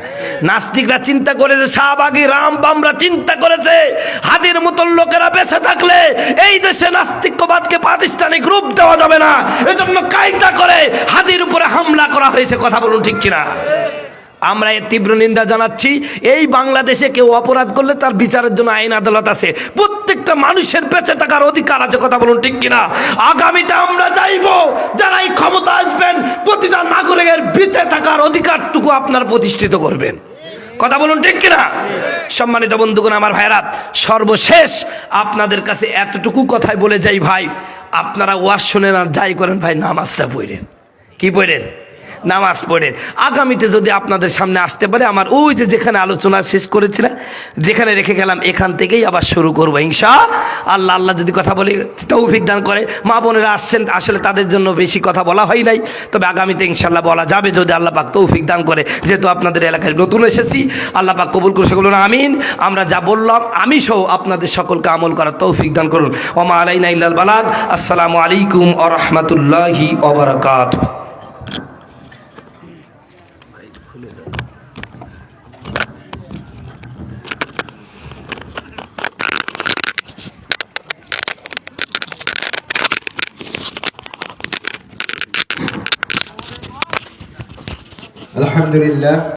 নাস্তিকরা চিন্তা করেছে, শাহবাগী রাম বামরা চিন্তা করেছে, হাদির মতো লোকেরা বেঁচে থাকলে এই দেশে নাস্তিকবাদকে প্রাতিষ্ঠানিক রূপ দেওয়া যাবে না। এজন্য কায়দা করে হাদির উপরে হামলা করা হয়েছে। কথা বলুন ঠিক কিনা? আমরা এর তীব্র নিন্দা জানাচ্ছি। এই বাংলাদেশে কেউ অপরাধ করলে তার বিচারের জন্য আইন আদালত আছে। প্রত্যেকটা মানুষের বেঁচে থাকার অধিকার আছে। কথা বলুন ঠিক কিনা? আগামীতে আমরা চাইবো যারাই ক্ষমতা আসবেন, প্রতিটা নাগরিকের বেঁচে থাকার অধিকারটুকু আপনার প্রতিষ্ঠিত করবেন। কথা বলুন ঠিক কিনা? সম্মানিত বন্ধুগণ, আমার ভাইরা, সর্বশেষ আপনাদের কাছে এতটুকু কথাই বলে যাই ভাই, আপনারা ওয়াজ শুনেন আর যাই করেন ভাই, নামাজটা পড়েন। কি পড়েন? নামাজ পড়েন। আগামীতে যদি আপনাদের সামনে আসতে পারে, আমার ওই যে যেখানে আলোচনা শেষ করেছিলাম, যেখানে রেখে গেলাম, এখান থেকেই আবার শুরু করবো ইনশাআল্লাহ। আল্লাহ যদি কথা বলে তৌফিক দান করে। মা বোনেরা আসছেন, আসলে তাদের জন্য বেশি কথা বলা হয় নাই, তবে আগামীতে ইনশাআল্লাহ বলা যাবে যদি আল্লাহ পাক তৌফিক দান করে। যেহেতু আপনাদের এলাকায় নতুন এসেছি, আল্লাহ পাক কবুল করে সকল আমিন। আমরা যা বললাম আমি সহ আপনাদের সকলকে আমল করার তৌফিক দান করুন। ওমা আলাইনা ইল্লাল বালাগ। আসসালামু আলাইকুম ওয়া রাহমাতুল্লাহি ওয়া বারাকাতুহু। আলহামদুলিল্লাহ।